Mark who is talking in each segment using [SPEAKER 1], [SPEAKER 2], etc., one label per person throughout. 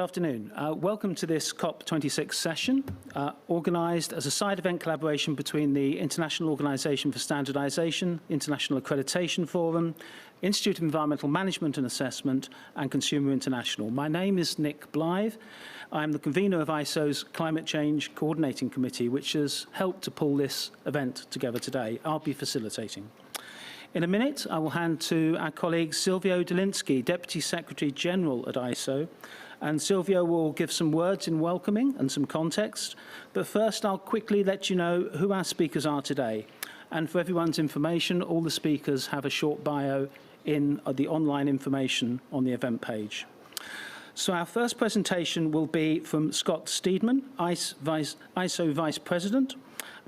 [SPEAKER 1] afternoon. Welcome to this COP26 session, organised as a side event collaboration between the International Organisation for Standardization, International Accreditation Forum, Institute of Environmental Management and Assessment, and Consumer International. My name is Nick Blythe. I'm the convener of ISO's Climate Change Coordinating Committee, which has helped to pull this event together today. I'll be facilitating. In a minute, I will hand to our colleague Silvio Dolinsky, Deputy Secretary General at ISO, and Silvio will give some words in welcoming and some context. But first, I'll quickly let you know who our speakers are today. And for everyone's information, all the speakers have a short bio in the online information on the event page. So our first presentation will be from Scott Steedman, ISO Vice President,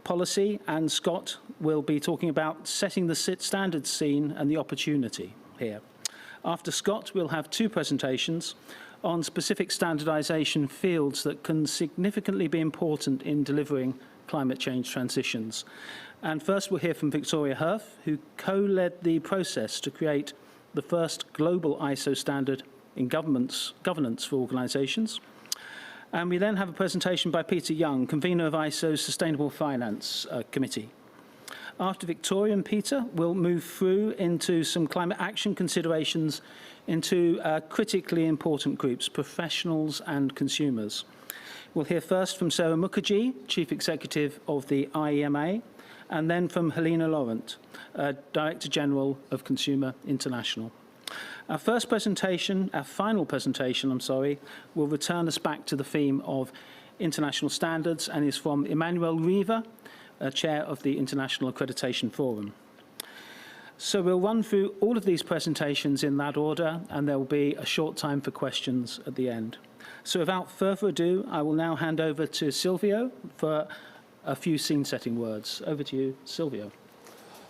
[SPEAKER 1] Policy, and Scott will be talking about setting the standards scene and the opportunity here. After Scott, we'll have two presentations on specific standardization fields that can significantly be important in delivering climate change transitions. And first, we'll hear from Victoria Hurth, who co-led the process to create the first global ISO standard in governance for organizations. And we then have a presentation by Peter Young, convener of ISO's Sustainable Finance Committee. After Victoria and Peter, we'll move through into some climate action considerations into critically important groups, professionals and consumers. We'll hear first from Sarah Mukherjee, Chief Executive of the IEMA, and then from Helena Leurent, Director General of Consumer International. Our final presentation, will return us back to the theme of international standards and is from Emmanuel Riva, Chair of the International Accreditation Forum. So we'll run through all of these presentations in that order, and there will be a short time for questions at the end. So without further ado, I will now hand over to Silvio for a few scene-setting words. Over to you, Silvio.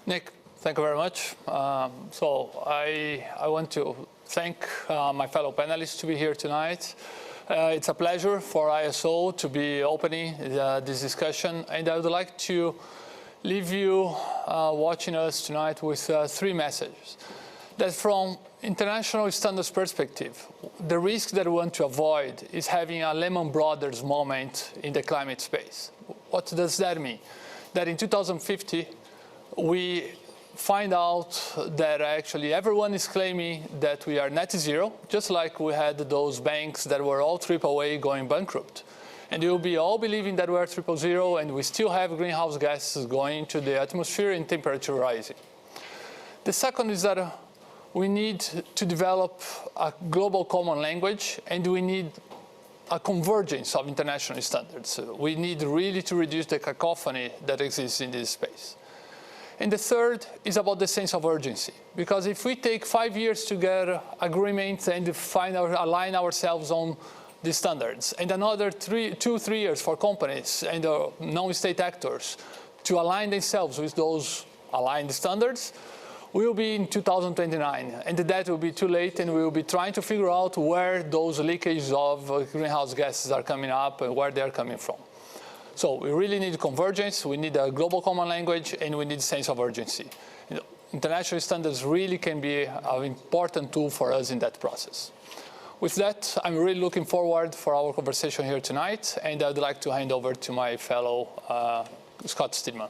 [SPEAKER 2] Nick, thank you very much. So I want to thank my fellow panelists to be here tonight. It's a pleasure for ISO to be opening this discussion, and I would like to leave you watching us tonight with three messages. That from international standards perspective, the risk that we want to avoid is having a Lehman Brothers moment in the climate space. What does that mean? That in 2050, we find out that actually everyone is claiming that we are net zero, just like we had those banks that were all AAA going bankrupt. And you'll be all believing that we're 000 and we still have greenhouse gases going into the atmosphere and temperature rising. The second is that we need to develop a global common language, and we need a convergence of international standards. We need really to reduce the cacophony that exists in this space. And the third is about the sense of urgency, because if we take 5 years to get agreement and align ourselves on the standards, and another 2-3 years for companies and non-state actors to align themselves with those aligned standards, we will be in 2029, and that will be too late, and we will be trying to figure out where those leakages of greenhouse gases are coming up and where they are coming from. So we really need convergence, we need a global common language, and we need a sense of urgency. International standards really can be an important tool for us in that process. With that, I'm really looking forward for our conversation here tonight, and I'd like to hand over to my fellow Scott Steedman.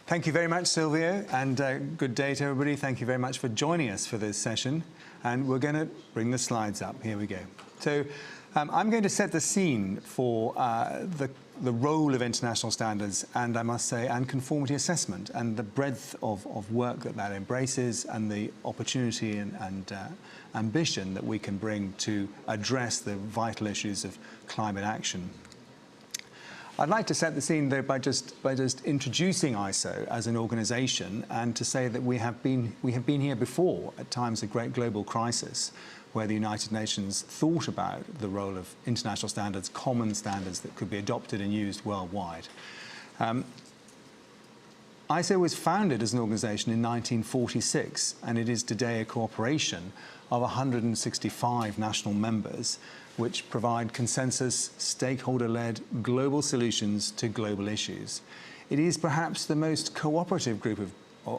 [SPEAKER 3] Thank you very much, Silvio, and good day to everybody. Thank you very much for joining us for this session. And we're going to bring the slides up. Here we go. So I'm going to set the scene for the role of international standards and, I must say, and conformity assessment and the breadth of work that embraces and the opportunity and ambition that we can bring to address the vital issues of climate action. I'd like to set the scene, though, by just introducing ISO as an organisation, and to say that we have been here before at times of great global crisis, where the United Nations thought about the role of international standards, common standards that could be adopted and used worldwide. ISO was founded as an organisation in 1946, and it is today a corporation of 165 national members, which provide consensus, stakeholder-led global solutions to global issues. It is perhaps the most cooperative group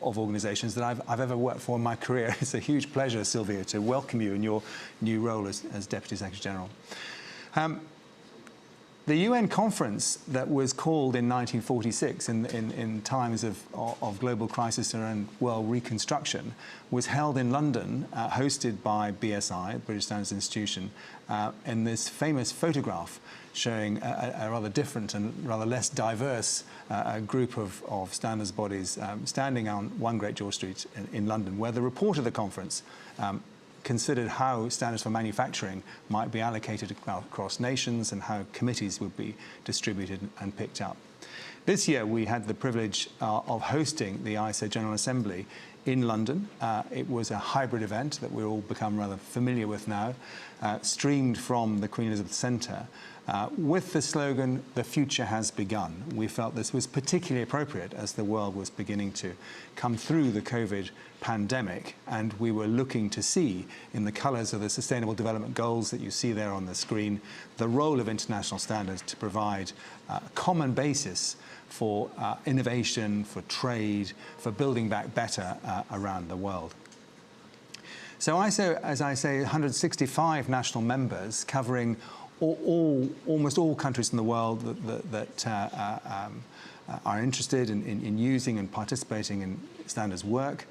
[SPEAKER 3] of organisations that I've ever worked for in my career. It's a huge pleasure, Sylvia, to welcome you in your new role as Deputy Secretary General. The UN conference that was called in 1946 in times of global crisis and world reconstruction was held in London, hosted by BSI, British Standards Institution, in this famous photograph showing a rather different and rather less diverse group of standards bodies standing on 1 Great George Street in London, where the report of the conference considered how standards for manufacturing might be allocated across nations and how committees would be distributed and picked up. This year we had the privilege of hosting the ISO General Assembly in London. It was a hybrid event that we've all become rather familiar with now, streamed from the Queen Elizabeth Centre, with the slogan, "The future has begun." We felt this was particularly appropriate as the world was beginning to come through the COVID pandemic, and we were looking to see in the colours of the Sustainable Development Goals that you see there on the screen, the role of international standards to provide a common basis for innovation, for trade, for building back better around the world. So ISO, as I say, 165 national members covering almost all countries in the world that are interested in using and participating in standards work,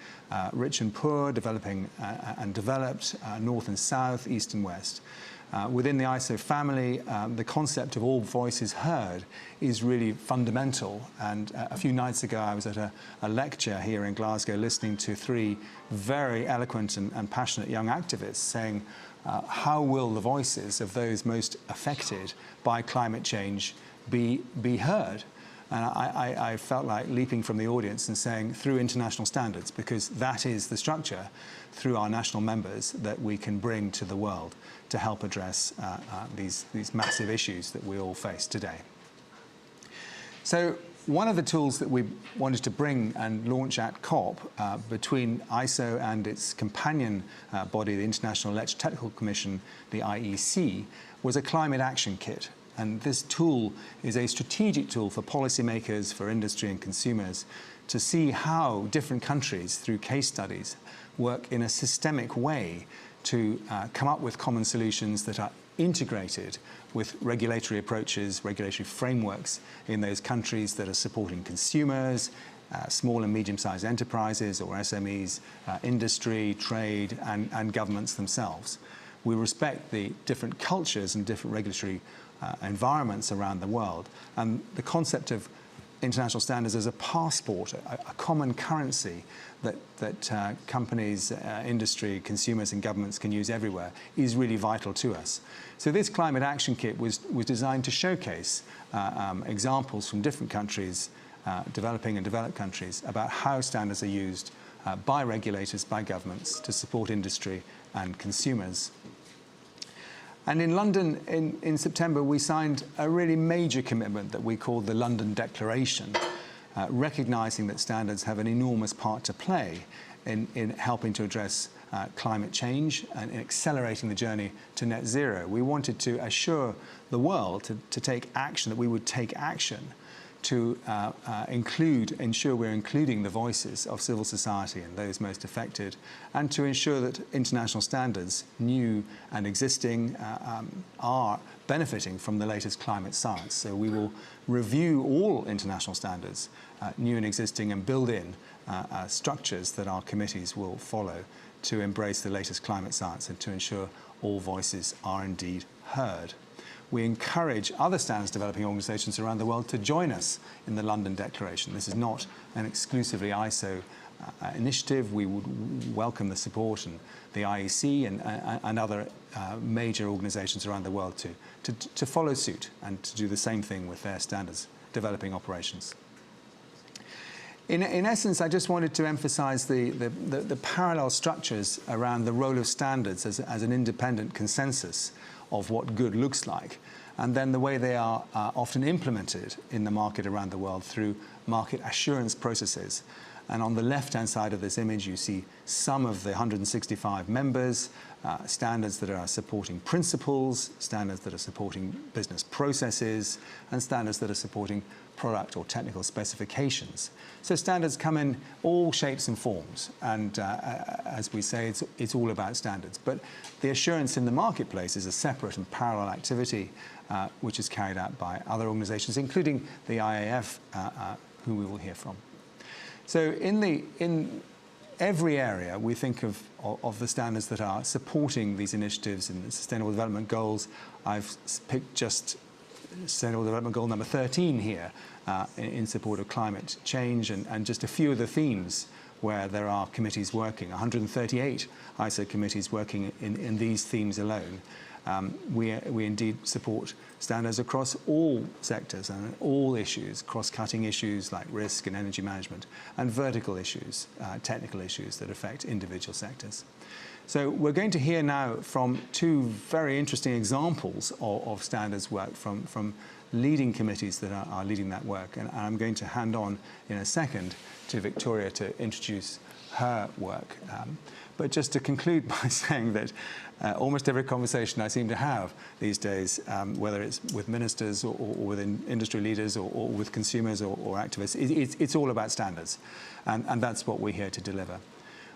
[SPEAKER 3] rich and poor, developing and developed, north and south, east and west. Within the ISO family, the concept of all voices heard is really fundamental. And a few nights ago, I was at a lecture here in Glasgow listening to 3 very eloquent and passionate young activists saying, how will the voices of those most affected by climate change be heard? And I felt like leaping from the audience and saying, through international standards, because that is the structure through our national members that we can bring to the world to help address these massive issues that we all face today. So one of the tools that we wanted to bring and launch at COP between ISO and its companion body, the International Electrotechnical Commission, the IEC, was a climate action kit. And this tool is a strategic tool for policymakers, for industry and consumers to see how different countries, through case studies, work in a systemic way to come up with common solutions that are integrated with regulatory approaches, regulatory frameworks in those countries that are supporting consumers, small and medium-sized enterprises or SMEs, industry, trade, and governments themselves. We respect the different cultures and different regulatory environments around the world, and the concept of international standards as a passport, a common currency that companies, industry, consumers and governments can use everywhere is really vital to us. So this climate action kit was designed to showcase examples from different countries, developing and developed countries, about how standards are used by regulators, by governments to support industry and consumers. And in London, in September, we signed a really major commitment that we called the London Declaration, recognising that standards have an enormous part to play in helping to address climate change and in accelerating the journey to net zero. We wanted to assure the world to take action, that we would take action to ensure we're including the voices of civil society and those most affected, and to ensure that international standards, new and existing, are benefiting from the latest climate science. So we will review all international standards, new and existing, and build in structures that our committees will follow to embrace the latest climate science and to ensure all voices are indeed heard. We encourage other standards developing organisations around the world to join us in the London Declaration. This is not an exclusively ISO initiative. We would welcome the support and the IEC and other major organisations around the world to follow suit and to do the same thing with their standards developing operations. In essence, I just wanted to emphasise the parallel structures around the role of standards as an independent consensus of what good looks like, and then the way they are often implemented in the market around the world through market assurance processes. And on the left-hand side of this image, you see some of the 165 members, standards that are supporting principles, standards that are supporting business processes, and standards that are supporting product or technical specifications. So standards come in all shapes and forms, and as we say, it's all about standards. But the assurance in the marketplace is a separate and parallel activity which is carried out by other organizations, including the IAF, who we will hear from. So in every area, we think of the standards that are supporting these initiatives and the Sustainable Development Goals. I've picked just Sustainable Development Goal number 13 here in support of climate change, and just a few of the themes where there are committees working, 138 ISO committees working in these themes alone. We indeed support standards across all sectors and all issues, cross-cutting issues like risk and energy management, and vertical issues, technical issues that affect individual sectors. So we're going to hear now from two very interesting examples of standards work from leading committees that are leading that work. And I'm going to hand on in a second to Victoria to introduce her work. But just to conclude by saying that almost every conversation I seem to have these days, whether it's with ministers or with industry leaders or with consumers or activists, it's all about standards. And that's what we're here to deliver.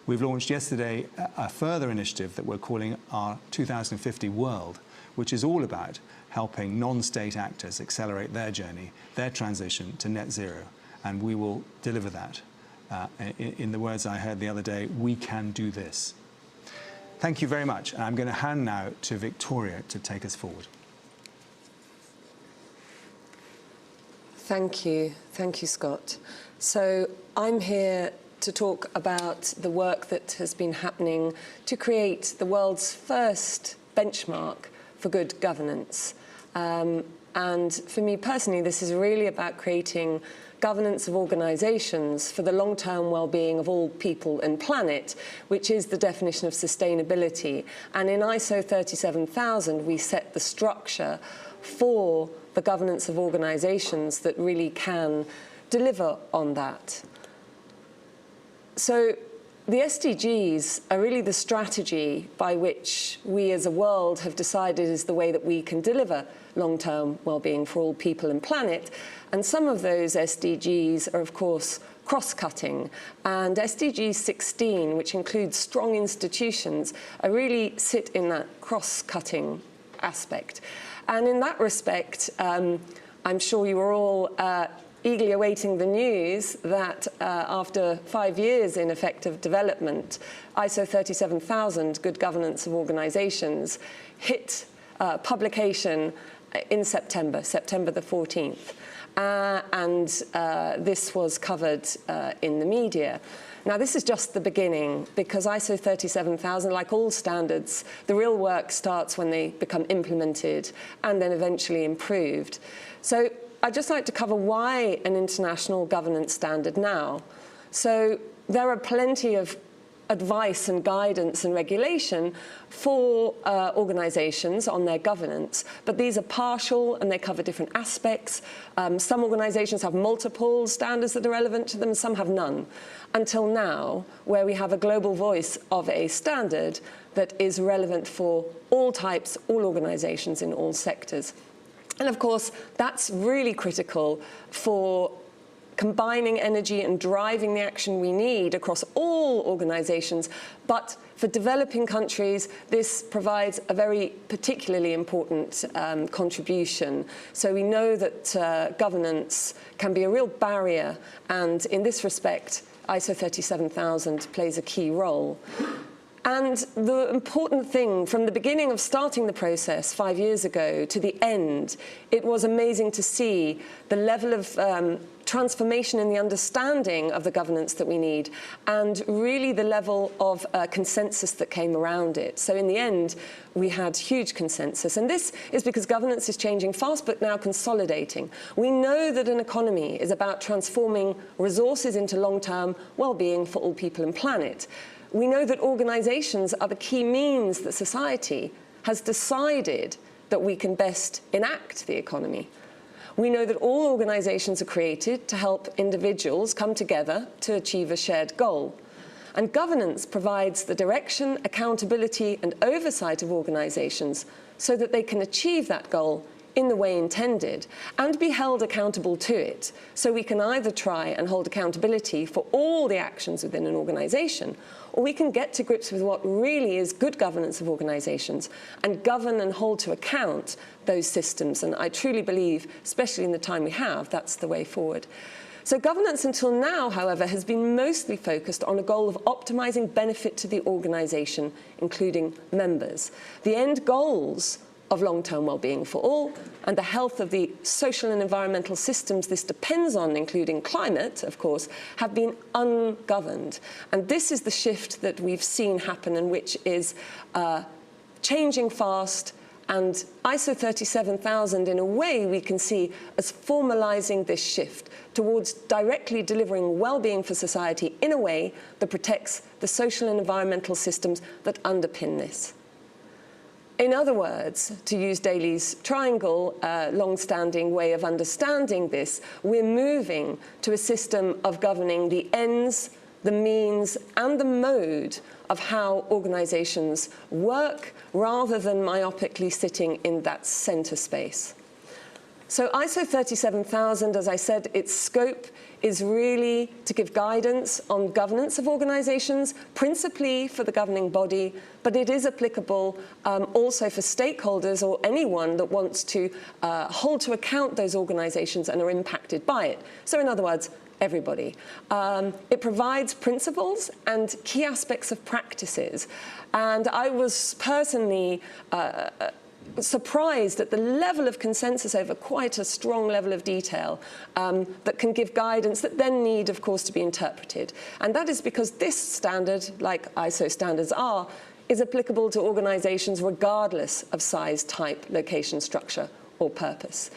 [SPEAKER 3] We've launched yesterday a further initiative that we're calling our 2050 World, which is all about helping non-state actors accelerate their journey, their transition to net zero. And we will deliver that. In the words I heard the other day, we can do this. Thank you very much. And I'm going to hand now to Victoria to take us forward.
[SPEAKER 4] Thank you, Scott. So I'm here to talk about the work that has been happening to create the world's first benchmark for good governance. And for me personally, this is really about creating governance of organizations for the long-term well-being of all people and planet, which is the definition of sustainability. And in ISO 37000, we set the structure for the governance of organizations that really can deliver on that. So the SDGs are really the strategy by which we as a world have decided is the way that we can deliver long-term well-being for all people and planet. And some of those SDGs are, of course, cross-cutting. And SDG 16, which includes strong institutions, really sit in that cross-cutting aspect. And in that respect, I'm sure you were all eagerly awaiting the news that after 5 years in effective development, ISO 37000, Good Governance of Organizations, hit publication in September the 14th. And this was covered in the media. Now, this is just the beginning, because ISO 37000, like all standards, the real work starts when they become implemented and then eventually improved. So I'd just like to cover why an international governance standard now. So there are plenty of advice and guidance and regulation for organizations on their governance, but these are partial and they cover different aspects. Some organizations have multiple standards that are relevant to them, some have none. Until now, where we have a global voice of a standard that is relevant for all types, all organizations in all sectors. And of course, that's really critical for combining energy and driving the action we need across all organizations. But for developing countries, this provides a very particularly important contribution. So we know that governance can be a real barrier, and in this respect, ISO 37000 plays a key role. And the important thing, from the beginning of starting the process 5 years ago to the end, it was amazing to see the level of transformation in the understanding of the governance that we need, and really the level of consensus that came around it. So in the end, we had huge consensus. And this is because governance is changing fast, but now consolidating. We know that an economy is about transforming resources into long-term well-being for all people and planet. We know that organizations are the key means that society has decided that we can best enact the economy. We know that all organizations are created to help individuals come together to achieve a shared goal. And governance provides the direction, accountability, and oversight of organizations so that they can achieve that goal in the way intended and be held accountable to it. So we can either try and hold accountability for all the actions within an organization, or we can get to grips with what really is good governance of organizations and govern and hold to account those systems. And I truly believe, especially in the time we have, that's the way forward. So governance until now, however, has been mostly focused on a goal of optimizing benefit to the organization, including members. The end goals of long-term well-being for all and the health of the social and environmental systems this depends on, including climate, of course, have been ungoverned. And this is the shift that we've seen happen and which is changing fast. And ISO 37000, in a way, we can see as formalizing this shift towards directly delivering well-being for society in a way that protects the social and environmental systems that underpin this. In other words, to use Daly's triangle, long-standing way of understanding this, we're moving to a system of governing the ends, the means, and the mode of how organizations work, rather than myopically sitting in that center space. So ISO 37000, as I said, its scope is really to give guidance on governance of organizations, principally for the governing body, but it is applicable also for stakeholders or anyone that wants to hold to account those organizations and are impacted by it. So in other words, everybody. It provides principles and key aspects of practices. And I was personally surprised at the level of consensus over quite a strong level of detail that can give guidance that then need, of course, to be interpreted. And that is because this standard, like ISO standards are, is applicable to organizations regardless of size, type, location, structure, or purpose.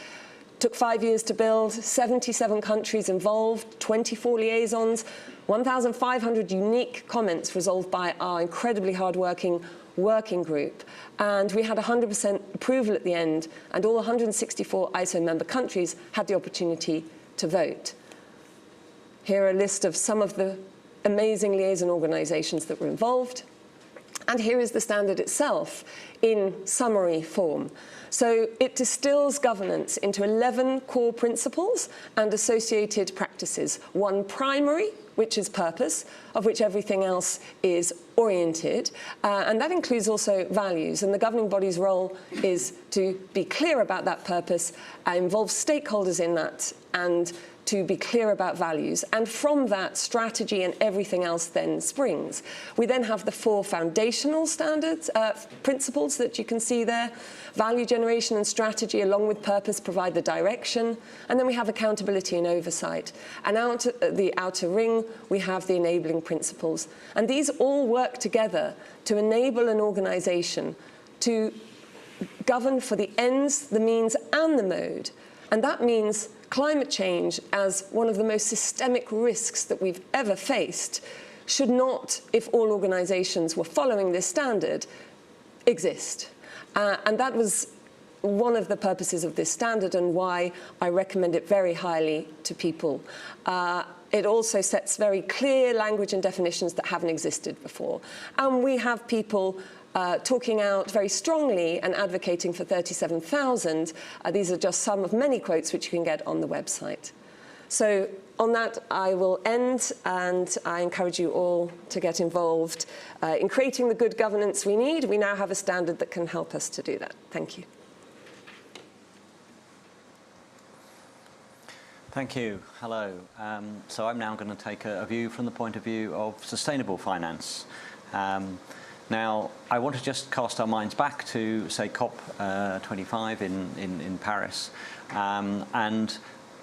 [SPEAKER 4] Took 5 years to build, 77 countries involved, 24 liaisons, 1,500 unique comments resolved by our incredibly hardworking working group. And we had 100% approval at the end, and all 164 ISO member countries had the opportunity to vote. Here are a list of some of the amazing liaison organizations that were involved. And here is the standard itself in summary form. So it distills governance into 11 core principles and associated practices. One primary, which is purpose, of which everything else is oriented. And that includes also values. And the governing body's role is to be clear about that purpose, involve stakeholders in that, and to be clear about values. And from that, strategy and everything else then springs. We then have the 4 foundational standards, principles that you can see there. Value generation and strategy, along with purpose, provide the direction. And then we have accountability and oversight. And out the outer ring, we have the enabling principles. And these all work together to enable an organization to govern for the ends, the means, and the mode. And that means climate change, as one of the most systemic risks that we've ever faced, should not, if all organizations were following this standard, exist. And that was one of the purposes of this standard and why I recommend it very highly to people. It also sets very clear language and definitions that haven't existed before. And we have people talking out very strongly and advocating for 37,000. These are just some of many quotes which you can get on the website. So on that, I will end, and I encourage you all to get involved in creating the good governance we need. We now have a standard that can help us to do that. Thank you.
[SPEAKER 5] Thank you. Hello. So I'm now going to take a view from the point of view of sustainable finance. Now, I want to just cast our minds back to, say, COP25 in Paris, and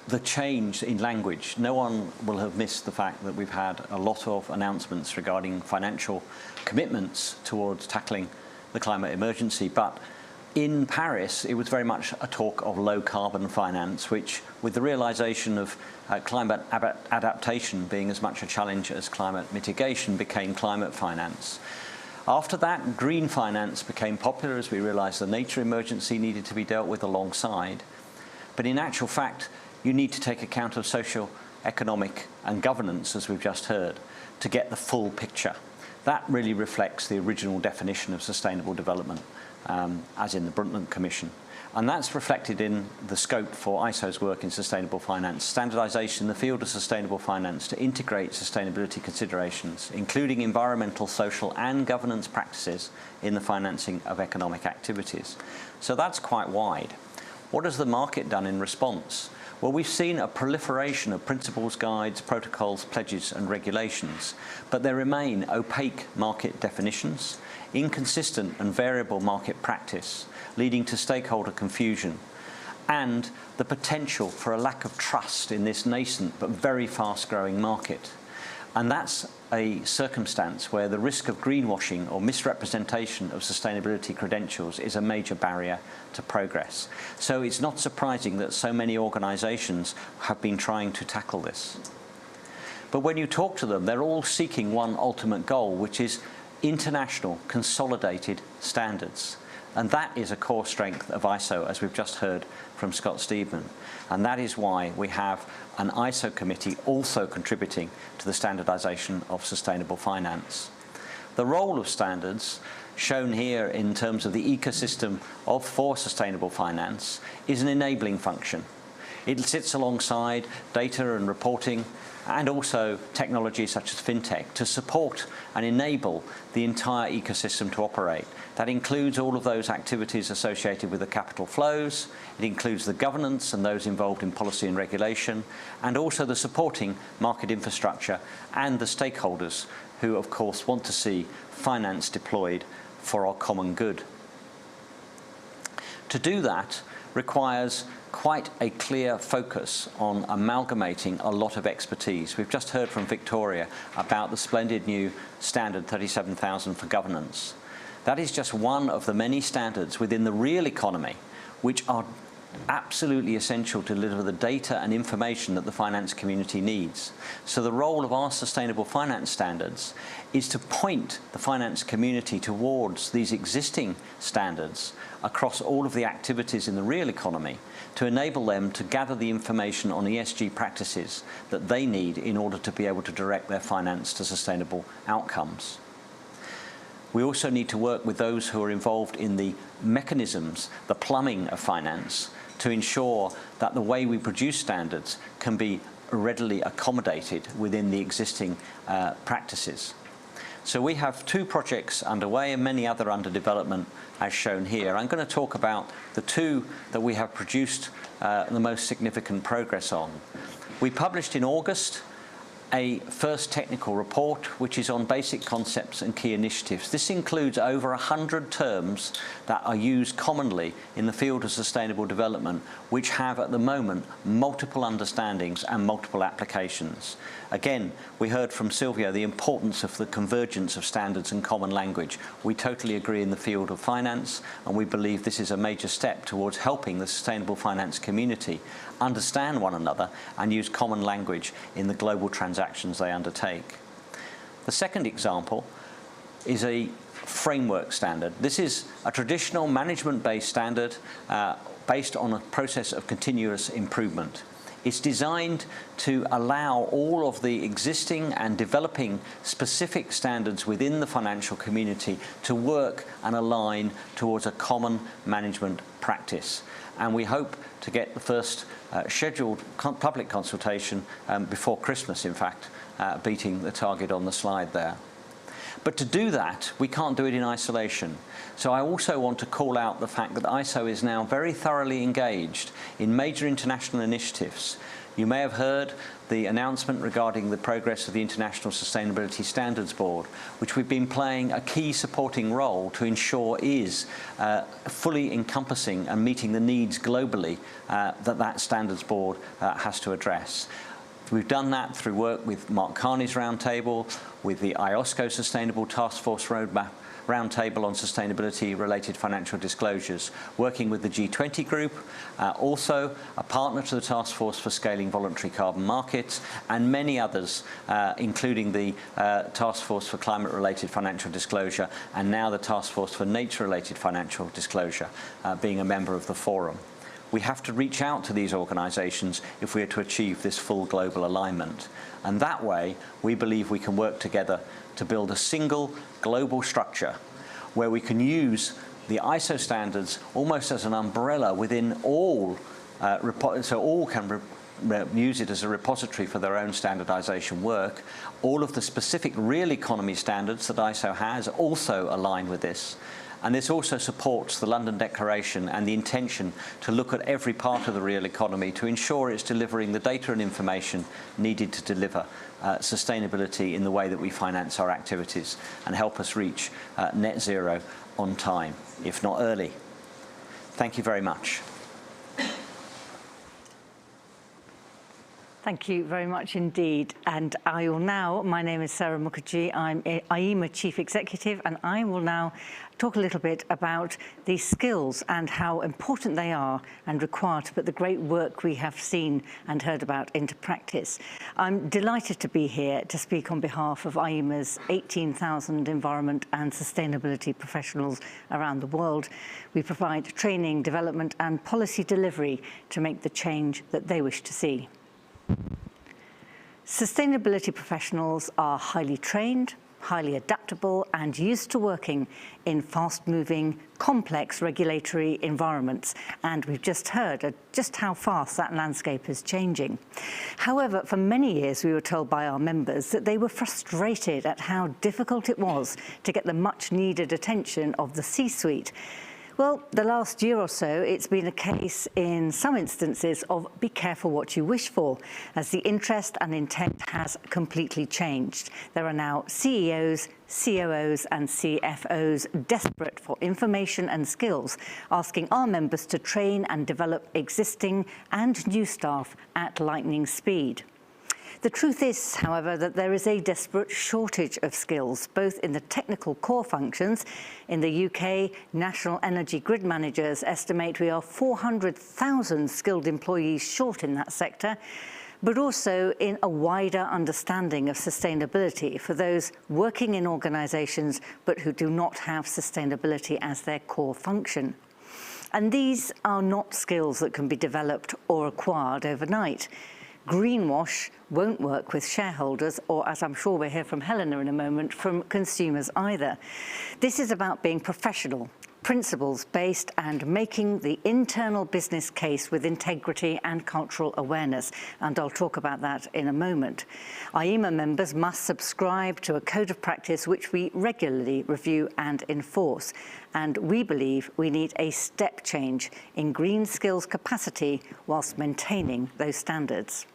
[SPEAKER 5] the change in language. No one will have missed the fact that we've had a lot of announcements regarding financial commitments towards tackling the climate emergency, but in Paris, it was very much a talk of low-carbon finance, which, with the realization of climate adaptation being as much a challenge as climate mitigation, became climate finance. After that, green finance became popular as we realized the nature emergency needed to be dealt with alongside. But but in actual fact, you need to take account of social, economic and governance, as we've just heard, to get the full picture. That really reflects the original definition of sustainable development, as in the Brundtland Commission. And that's reflected in the scope for ISO's work in sustainable finance, standardization in the field of sustainable finance to integrate sustainability considerations, including environmental, social and governance practices in the financing of economic activities. So that's quite wide. What has the market done in response? Well, we've seen a proliferation of principles, guides, protocols, pledges and regulations, but there remain opaque market definitions, inconsistent and variable market practice, leading to stakeholder confusion, and the potential for a lack of trust in this nascent but very fast-growing market. And that's a circumstance where the risk of greenwashing or misrepresentation of sustainability credentials is a major barrier to progress. So it's not surprising that so many organisations have been trying to tackle this. But when you talk to them, they're all seeking one ultimate goal, which is international consolidated standards. And that is a core strength of ISO, as we've just heard from Scott Steedman. And that is why we have an ISO committee also contributing to the standardization of sustainable finance. The role of standards, shown here in terms of the ecosystem for sustainable finance, is an enabling function. It sits alongside data and reporting, and also technology such as fintech to support and enable the entire ecosystem to operate. That includes all of those activities associated with the capital flows, it includes the governance and those involved in policy and regulation, and also the supporting market infrastructure and the stakeholders who, of course, want to see finance deployed for our common good. To do that requires quite a clear focus on amalgamating a lot of expertise. We've just heard from Victoria about the splendid new standard 37,000 for governance. That is just one of the many standards within the real economy which are absolutely essential to deliver the data and information that the finance community needs. So the role of our sustainable finance standards is to point the finance community towards these existing standards across all of the activities in the real economy to enable them to gather the information on ESG practices that they need in order to be able to direct their finance to sustainable outcomes. We also need to work with those who are involved in the mechanisms, the plumbing of finance, to ensure that the way we produce standards can be readily accommodated within the existing practices. So we have 2 projects underway and many other under development as shown here. I'm going to talk about the 2 that we have produced the most significant progress on. We published in August a first technical report which is on basic concepts and key initiatives. This includes over 100 terms that are used commonly in the field of sustainable development which have at the moment multiple understandings and multiple applications. Again, we heard from Silvio the importance of the convergence of standards and common language. We totally agree in the field of finance, and we believe this is a major step towards helping the sustainable finance community understand one another and use common language in the global transactions they undertake. The second example is a framework standard. This is a traditional management-based standard based on a process of continuous improvement. It's designed to allow all of the existing and developing specific standards within the financial community to work and align towards a common management practice. And we hope to get the first scheduled public consultation before Christmas, in fact, beating the target on the slide there. But to do that, we can't do it in isolation. So I also want to call out the fact that ISO is now very thoroughly engaged in major international initiatives. You may have heard the announcement regarding the progress of the International Sustainability Standards Board, which we've been playing a key supporting role to ensure is fully encompassing and meeting the needs globally that Standards Board has to address. We've done that through work with Mark Carney's roundtable, with the IOSCO Sustainable Task Force Roadmap Roundtable on Sustainability-Related Financial Disclosures, working with the G20 group, also a partner to the Task Force for Scaling Voluntary Carbon Markets, and many others, including the Task Force for Climate-Related Financial Disclosure, and now the Task Force for Nature-Related Financial Disclosure, being a member of the forum. we have to reach out to these organisations if we are to achieve this full global alignment. And that way, we believe we can work together to build a single global structure where we can use the ISO standards almost as an umbrella within all, so all can use it as a repository for their own standardization work. All of the specific real economy standards that ISO has also align with this. And this also supports the London Declaration and the intention to look at every part of the real economy to ensure it's delivering the data and information needed to deliver sustainability in the way that we finance our activities and help us reach net zero on time, if not early. Thank you very much.
[SPEAKER 6] Thank you very much indeed. And I will now, my name is Sarah Mukherjee, I'm IEMA Chief Executive, and I will now talk a little bit about these skills and how important they are and required to put the great work we have seen and heard about into practice. I'm delighted to be here to speak on behalf of IEMA's 18,000 environment and sustainability professionals around the world. We provide training, development and policy delivery to make the change that they wish to see. Sustainability professionals are highly trained, highly adaptable and used to working in fast-moving, complex regulatory environments. And we've just heard just how fast that landscape is changing. However, for many years we were told by our members that they were frustrated at how difficult it was to get the much-needed attention of the C-suite. Well, the last year or so, it's been a case in some instances of be careful what you wish for, as the interest and intent has completely changed. There are now CEOs, COOs and CFOs desperate for information and skills, asking our members to train and develop existing and new staff at lightning speed. The truth is, however, that there is a desperate shortage of skills, both in the technical core functions. In the UK, National Energy Grid Managers estimate we are 400,000 skilled employees short in that sector, but also in a wider understanding of sustainability for those working in organisations but who do not have sustainability as their core function. And these are not skills that can be developed or acquired overnight. Greenwash won't work with shareholders or, as I'm sure we'll hear from Helena in a moment, from consumers either. This is about being professional, principles-based and making the internal business case with integrity and cultural awareness, and I'll talk about that in a moment. IEMA members must subscribe to a code of practice which we regularly review and enforce, and we believe we need a step change in green skills capacity whilst maintaining those standards.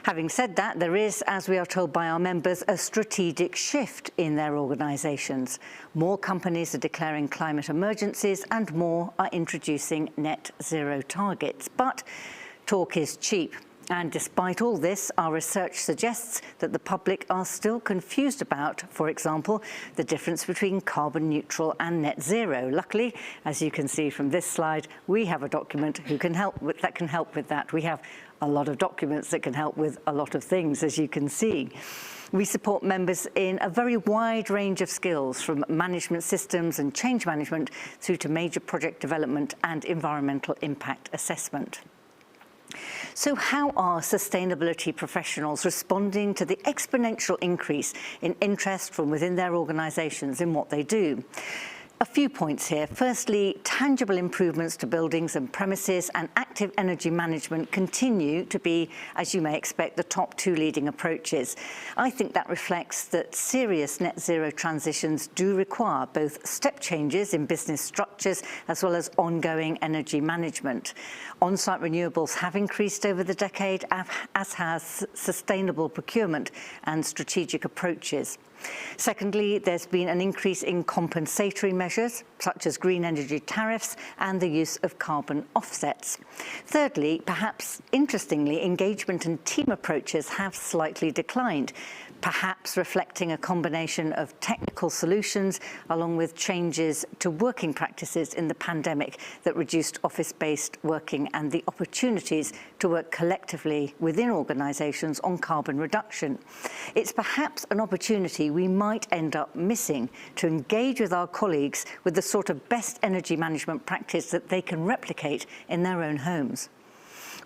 [SPEAKER 6] Having said that, there is, as we are told by our members, a strategic shift in their organisations. More companies are declaring climate emergencies and more are introducing net zero targets. But talk is cheap. And despite all this, our research suggests that the public are still confused about, for example, the difference between carbon neutral and net zero. Luckily, as you can see from this slide, we have a document that can help with that. We have a lot of documents that can help with a lot of things, as you can see. We support members in a very wide range of skills, from management systems and change management through to major project development and environmental impact assessment. So how are sustainability professionals responding to the exponential increase in interest from within their organisations in what they do? A few points here. Firstly, tangible improvements to buildings and premises and active energy management continue to be, as you may expect, the top two leading approaches. I think that reflects that serious net zero transitions do require both step changes in business structures as well as ongoing energy management. On-site renewables have increased over the decade, as has sustainable procurement and strategic approaches. Secondly, there's been an increase in compensatory measures, such as green energy tariffs and the use of carbon offsets. Thirdly, perhaps interestingly, engagement and team approaches have slightly declined, perhaps reflecting a combination of technical solutions along with changes to working practices in the pandemic that reduced office-based working and the opportunities to work collectively within organisations on carbon reduction. It's perhaps an opportunity we might end up missing to engage with our colleagues colleagues with the sort of best energy management practice that they can replicate in their own homes.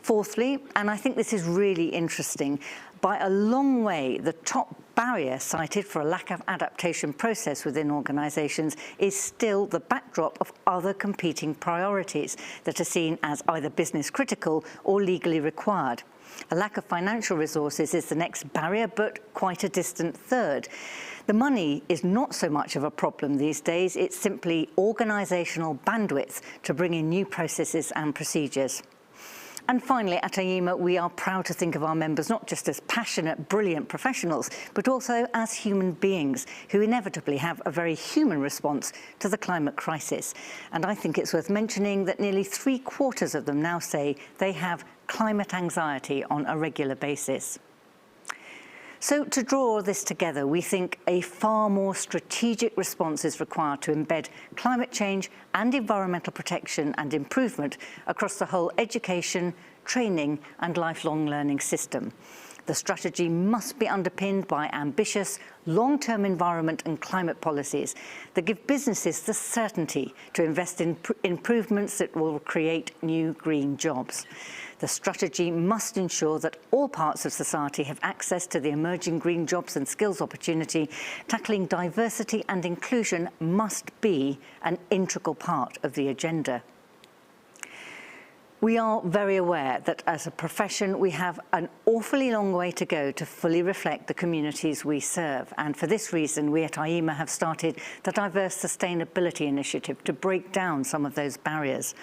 [SPEAKER 6] Fourthly, and I think this is really interesting, by a long way, the top barrier cited for a lack of adaptation process within organisations is still the backdrop of other competing priorities that are seen as either business critical or legally required. A lack of financial resources is the next barrier, but quite a distant third. The money is not so much of a problem these days, it's simply organisational bandwidth to bring in new processes and procedures. And finally, at IEMA, we are proud to think of our members not just as passionate, brilliant professionals, but also as human beings who inevitably have a very human response to the climate crisis. And I think it's worth mentioning that nearly 3/4 of them now say they have climate anxiety on a regular basis. So to draw all this together, we think a far more strategic response is required to embed climate change and environmental protection and improvement across the whole education, training and lifelong learning system. The strategy must be underpinned by ambitious, long-term environment and climate policies that give businesses the certainty to invest in improvements that will create new green jobs. The strategy must ensure that all parts of society have access to the emerging green jobs and skills opportunity. Tackling diversity and inclusion must be an integral part of the agenda. We are very aware that as a profession we have an awfully long way to go to fully reflect the communities we serve, and for this reason we at IEMA have started the Diverse Sustainability Initiative to break down some of those barriers.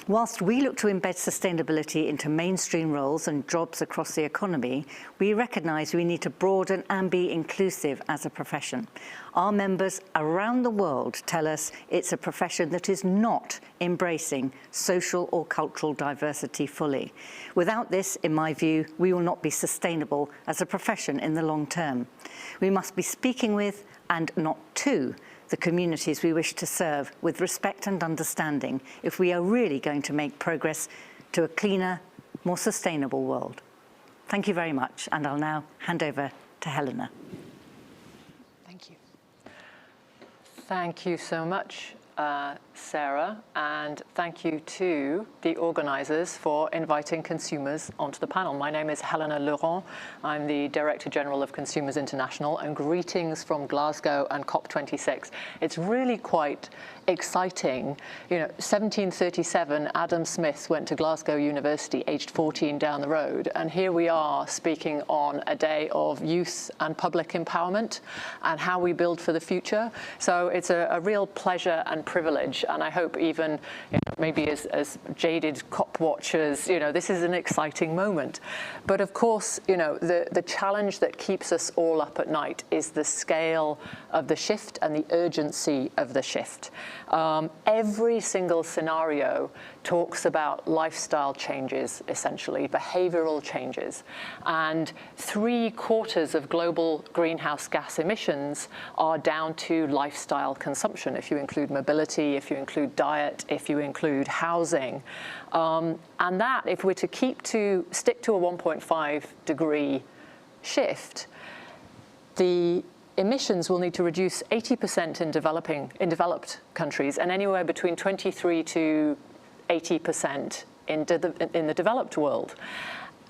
[SPEAKER 6] Whilst we look to embed sustainability into mainstream roles and jobs across the economy, we recognise we need to broaden and be inclusive as a profession. Our members around the world tell us it's a profession that is not embracing social or cultural diversity fully. Without this, in my view, we will not be sustainable as a profession in the long term. We must be speaking with, and not to, the communities we wish to serve with respect and understanding if we are really going to make progress to a cleaner, more sustainable world. Thank you very much, and I'll now hand over to Helena.
[SPEAKER 7] Thank you. Thank you so much, Sarah, and thank you to the organisers for inviting consumers onto the panel. My name is Helena Leurent. I'm the Director General of Consumers International, and greetings from Glasgow and COP26. It's really quite exciting. You know, 1737, Adam Smith went to Glasgow University, aged 14 down the road, and here we are speaking on a day of youth and public empowerment and how we build for the future. So it's a real pleasure and privilege, and I hope even maybe as jaded COP watchers, this is an exciting moment. But of course, the challenge that keeps us all up at night is the scale of the shift and the urgency of the shift. Every single scenario talks about lifestyle changes, essentially, behavioral changes. And 3/4 of global greenhouse gas emissions are down to lifestyle consumption, if you include mobility, if you include diet, if you include housing. And that, if we're to stick to a 1.5 degree shift, the emissions will need to reduce 80% in developed countries, and anywhere between 23 to 80% in the developed world,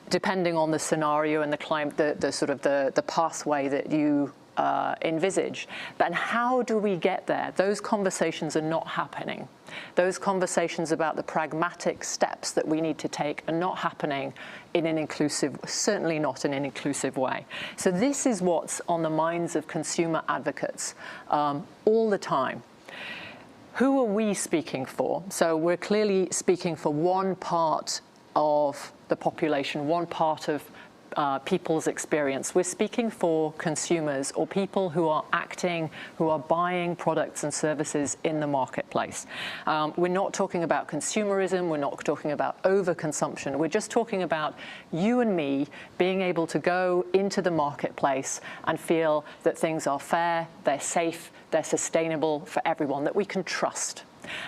[SPEAKER 7] depending on the scenario and the climate, the pathway that you envisage. But how do we get there? Those conversations are not happening. Those conversations about the pragmatic steps that we need to take are not happening in an inclusive, certainly not in an inclusive way. So this is what's on the minds of consumer advocates all the time. Who are we speaking for? So we're clearly speaking for one part of the population, one part of people's experience. We're speaking for consumers or people who are acting, who are buying products and services in the marketplace. We're not talking about consumerism, we're not talking about overconsumption, we're just talking about you and me being able to go into the marketplace and feel that things are fair, they're safe, they're sustainable for everyone, that we can trust.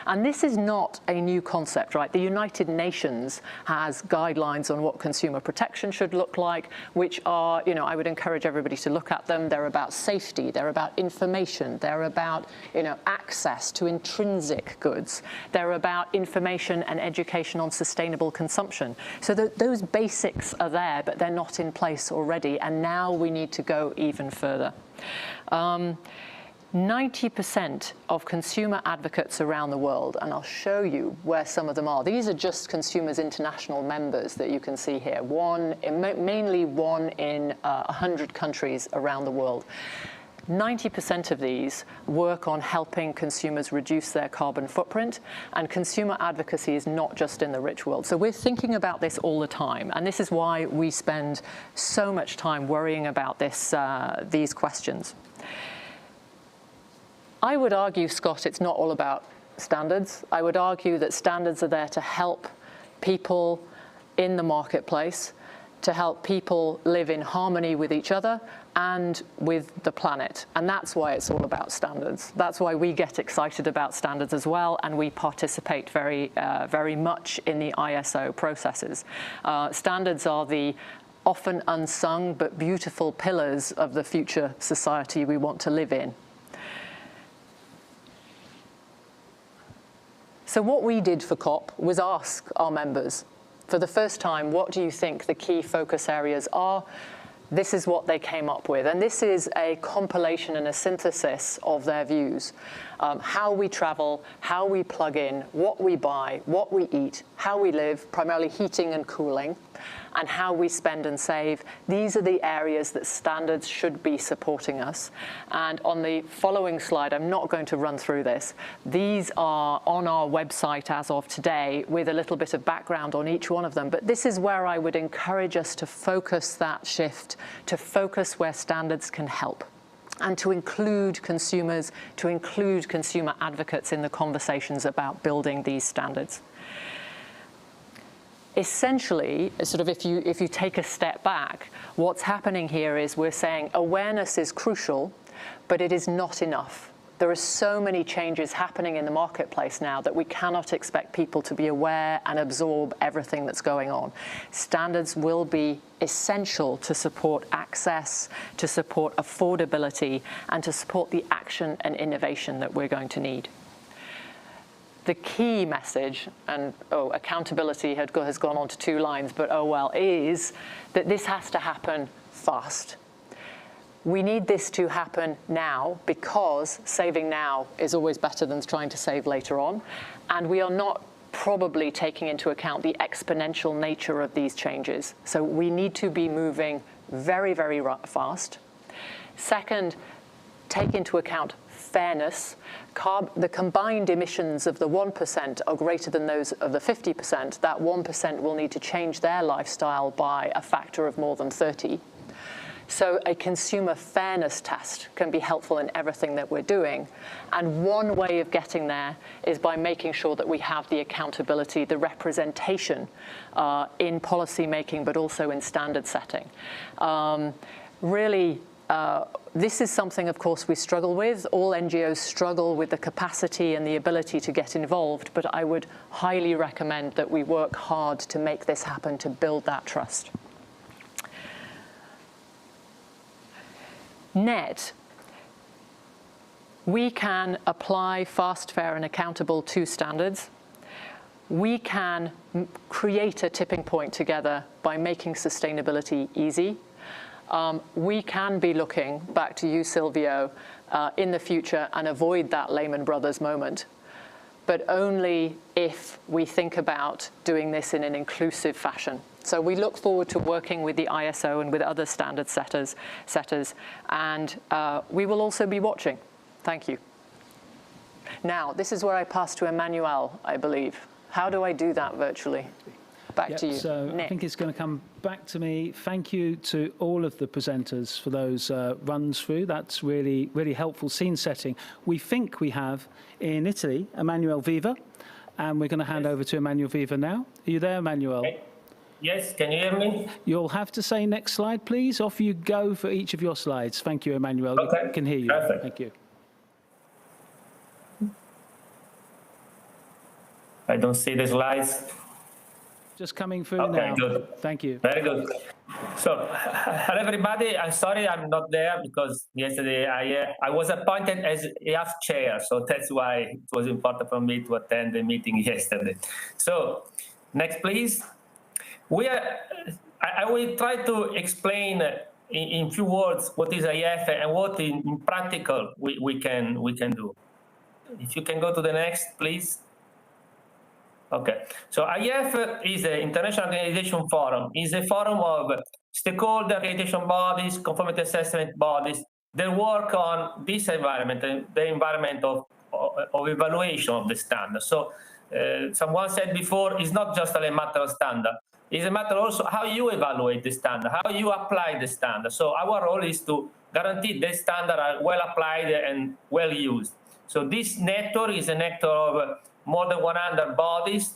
[SPEAKER 7] And this is not a new concept, right? The United Nations has guidelines on what consumer protection should look like, which are, I would encourage everybody to look at them. They're about safety, they're about information, they're about, access to intrinsic goods. They're about information and education on sustainable consumption. So those basics are there, but they're not in place already, and now we need to go even further. 90% of consumer advocates around the world, and I'll show you where some of them are. These are just Consumers International members that you can see here, mainly one in 100 countries around the world. 90% of these work on helping consumers reduce their carbon footprint, and consumer advocacy is not just in the rich world. So we're thinking about this all the time, and this is why we spend so much time worrying about these questions. I would argue, Scott, it's not all about standards. I would argue that standards are there to help people in the marketplace, to help people live in harmony with each other and with the planet. And that's why it's all about standards. That's why we get excited about standards as well, and we participate very much in the ISO processes. Standards are the often unsung but beautiful pillars of the future society we want to live in. So what we did for COP was ask our members, for the first time, what do you think the key focus areas are? This is what they came up with. And this is a compilation and a synthesis of their views. How we travel, how we plug in, what we buy, what we eat, how we live, primarily heating and cooling, and how we spend and save. These are the areas that standards should be supporting us. And on the following slide, I'm not going to run through this. These are on our website as of today with a little bit of background on each one of them. But this is where I would encourage us to focus that shift, to focus where standards can help, and to include consumers, to include consumer advocates in the conversations about building these standards. Essentially, sort of if you take a step back, what's happening here is we're saying awareness is crucial, but it is not enough. There are so many changes happening in the marketplace now that we cannot expect people to be aware and absorb everything that's going on. Standards will be essential to support access, to support affordability, and to support the action and innovation that we're going to need. The key message, and accountability has gone on to 2 lines, but is that this has to happen fast. We need this to happen now, because saving now is always better than trying to save later on. And we are not probably taking into account the exponential nature of these changes. So we need to be moving very, very fast. Second, take into account fairness. The combined emissions of the 1% are greater than those of the 50%. That 1% will need to change their lifestyle by a factor of more than 30. So a consumer fairness test can be helpful in everything that we're doing. And one way of getting there is by making sure that we have the accountability, the representation in policy making, but also in standard setting. This is something, of course, we struggle with. All NGOs struggle with the capacity and the ability to get involved, but I would highly recommend that we work hard to make this happen, to build that trust. Net, we can apply fast, fair, and accountable to standards. We can create a tipping point together by making sustainability easy. We can be looking, back to you, Silvio, in the future and avoid that Lehman Brothers moment, but only if we think about doing this in an inclusive fashion. So we look forward to working with the ISO and with other standard setters, and we will also be watching. Thank you. Now, this is where I pass to Emmanuel, I believe. How do I do that virtually? Back to you.
[SPEAKER 1] So
[SPEAKER 7] Nick.
[SPEAKER 1] I think it's going to come back to me. Thank you to all of the presenters for those runs through. That's really, really helpful scene setting. We think we have in Italy Emmanuel Viva, and we're going to hand over to Emmanuel Viva now. Are you there, Emmanuel?
[SPEAKER 8] Okay. Yes, can you hear me?
[SPEAKER 1] You'll have to say next slide, please. Off you go for each of your slides. Thank you, Emmanuel.
[SPEAKER 8] Okay.
[SPEAKER 1] I can hear you.
[SPEAKER 8] Perfect.
[SPEAKER 1] Thank you.
[SPEAKER 8] I don't see the slides.
[SPEAKER 1] Just coming through
[SPEAKER 8] Okay,
[SPEAKER 1] now.
[SPEAKER 8] good.
[SPEAKER 1] Thank you.
[SPEAKER 8] Very good. So, hello everybody. I'm sorry I'm not there because yesterday I was appointed as Iaf chair, so that's why it was important for me to attend the meeting yesterday. So, next please. I will try to explain in few words what is Iaf and what in practical we can do. If you can go to the next, please. Okay, so Iaf is an international accreditation forum. It's a forum of stakeholder accreditation bodies, conformity assessment bodies that work on this environment, the environment of evaluation of the standard. So someone said before, it's not just a matter of standard. It's a matter also how you evaluate the standard, how you apply the standard. So our role is to guarantee the standards are well applied and well used. So this network is a network of more than 100 bodies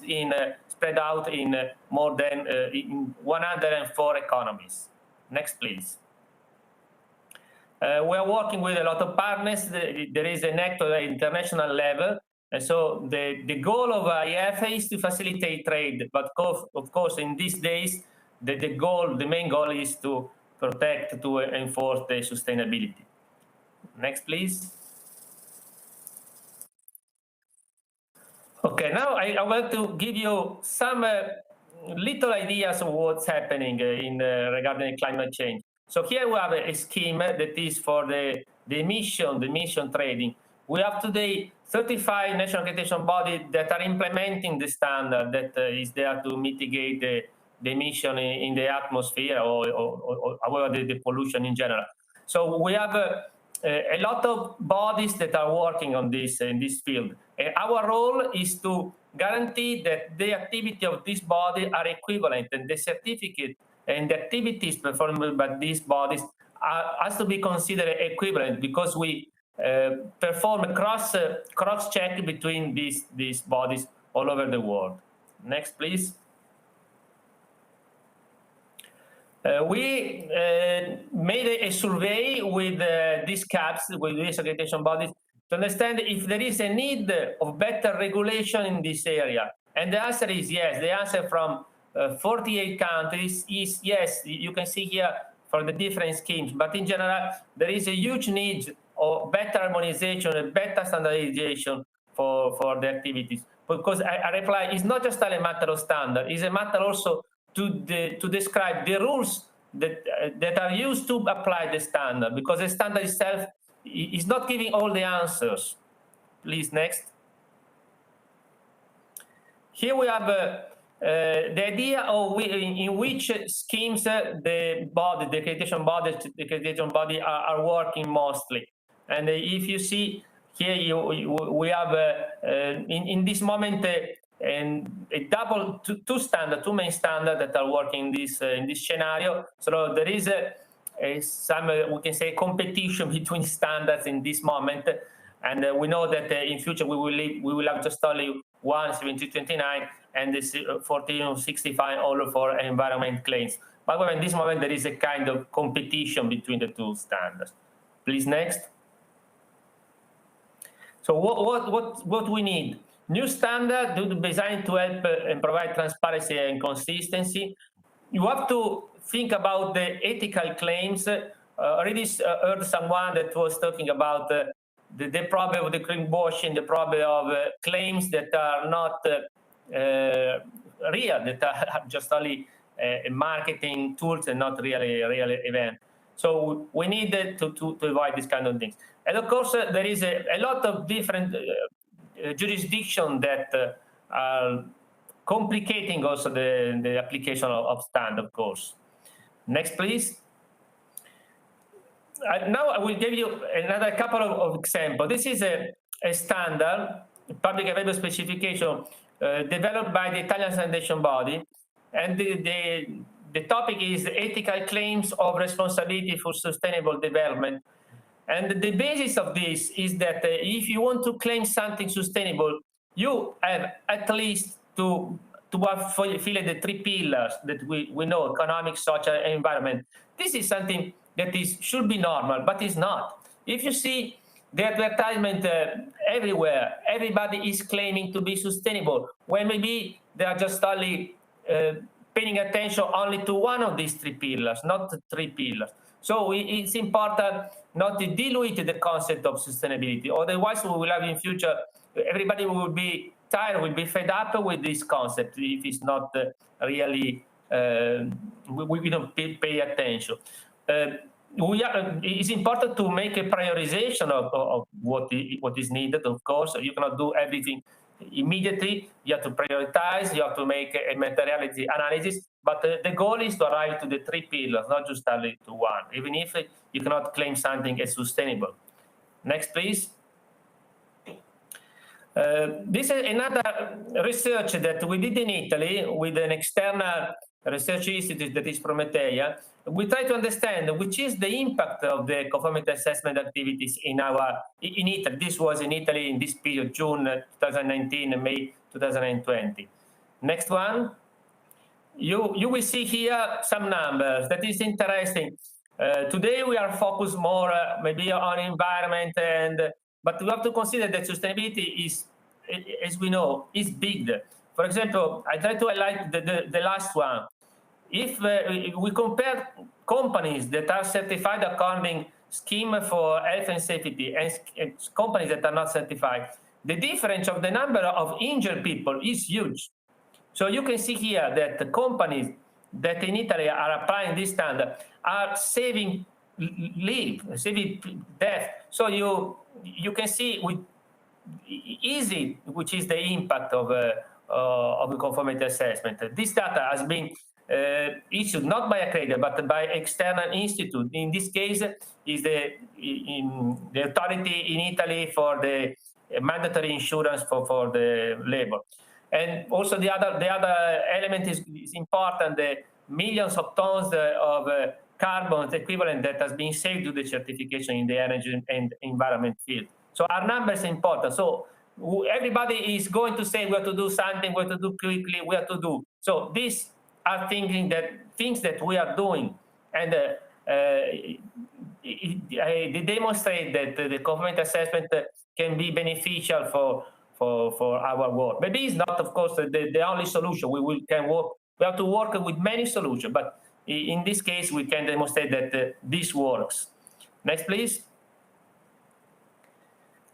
[SPEAKER 8] spread out in more than 104 economies. Next, please. We are working with a lot of partners. There is a network at international level. And so the goal of Iaf is to facilitate trade. But of course, in these days, the main goal is to protect, to enforce the sustainability. Next, please. Okay, now I want to give you some little ideas of what's happening regarding climate change. So here we have a scheme that is for the emission trading. We have today 35 national accreditation bodies that are implementing the standard that is there to mitigate the emission in the atmosphere or the pollution in general. So we have a lot of bodies that are working on this in this field. And our role is to guarantee that the activity of this body are equivalent, and the certificate and the activities performed by these bodies has to be considered equivalent, because we perform a cross check between these bodies all over the world. Next, please. We made a survey with these CAPs, with these accreditation bodies, to understand if there is a need of better regulation in this area. And the answer is yes. The answer from 48 countries is yes. You can see here for the different schemes. But in general, there is a huge need of better harmonization and better standardization for the activities. Because I reply, it's not just a matter of standard. It's a matter also to describe the rules that are used to apply the standard, because the standard itself is not giving all the answers. Please, next. Here we have the idea of in which schemes the accreditation body are working mostly. And if you see here, we have in this moment and two main standards that are working in this scenario. So there is some we can say competition between standards in this moment, and we know that in future we will have just only one 7229 and this 1465 all for environment claims. But in this moment there is a kind of competition between the two standards. Please, next. So what we need? New standard designed to help and provide transparency and consistency. You have to think about the ethical claims. Already heard someone that was talking about the problem of the greenwashing, the problem of claims that are not real, that are just only marketing tools and not really a real event. So we need to avoid these kind of things. And of course, there is a lot of different jurisdiction that are complicating also the application of standard, of course. Next, please. Now I will give you another couple of examples. This is a standard, public available specification, developed by the Italian standardization body, and the topic is ethical claims of responsibility for sustainable development. And the basis of this is that if you want to claim something sustainable, you have at least to fulfill the three pillars that we know: economic, social, and environment. This is something that should be normal, but it's not. If you see the advertisement everywhere, everybody is claiming to be sustainable, when maybe they are just only paying attention only to one of these three pillars, not the three pillars. So it's important not to dilute the concept of sustainability. Otherwise, we will have in future, everybody will be tired, will be fed up with this concept if it's not really, we don't pay attention. It's important to make a prioritization of what is needed, of course. You cannot do everything immediately. You have to prioritize, you have to make a materiality analysis, but the goal is to arrive to the three pillars, not just only to one, even if you cannot claim something as sustainable. Next, please. This is another research that we did in Italy with an external research institute that is Prometeia. We try to understand which is the impact of the conformity assessment activities in Italy. This was in Italy in this period, June 2019 and May 2020. Next one. You will see here some numbers. That is interesting. Today we are focused more maybe on environment, but we have to consider that sustainability is, as we know, is big. For example, I try to highlight the last one. If we compare companies that are certified according scheme for health and safety and companies that are not certified, the difference of the number of injured people is huge. So you can see here that the companies that in Italy are applying this standard are saving death. So you can see with easy, which is the impact of the conformity assessment. This data has been issued not by Accreditation, but by external institute. In this case, is the authority in Italy for the mandatory insurance for the labor. And also the other element is important, the millions of tons of carbon equivalent that has been saved to the certification in the energy and environment field. So our numbers are important. So everybody is going to say we have to do something, we have to do quickly, we have to do. So these are things that we are doing, and they demonstrate that the conformity assessment can be beneficial for our work. Maybe it's not, of course, the only solution. We have to work with many solutions, but in this case, we can demonstrate that this works. Next, please.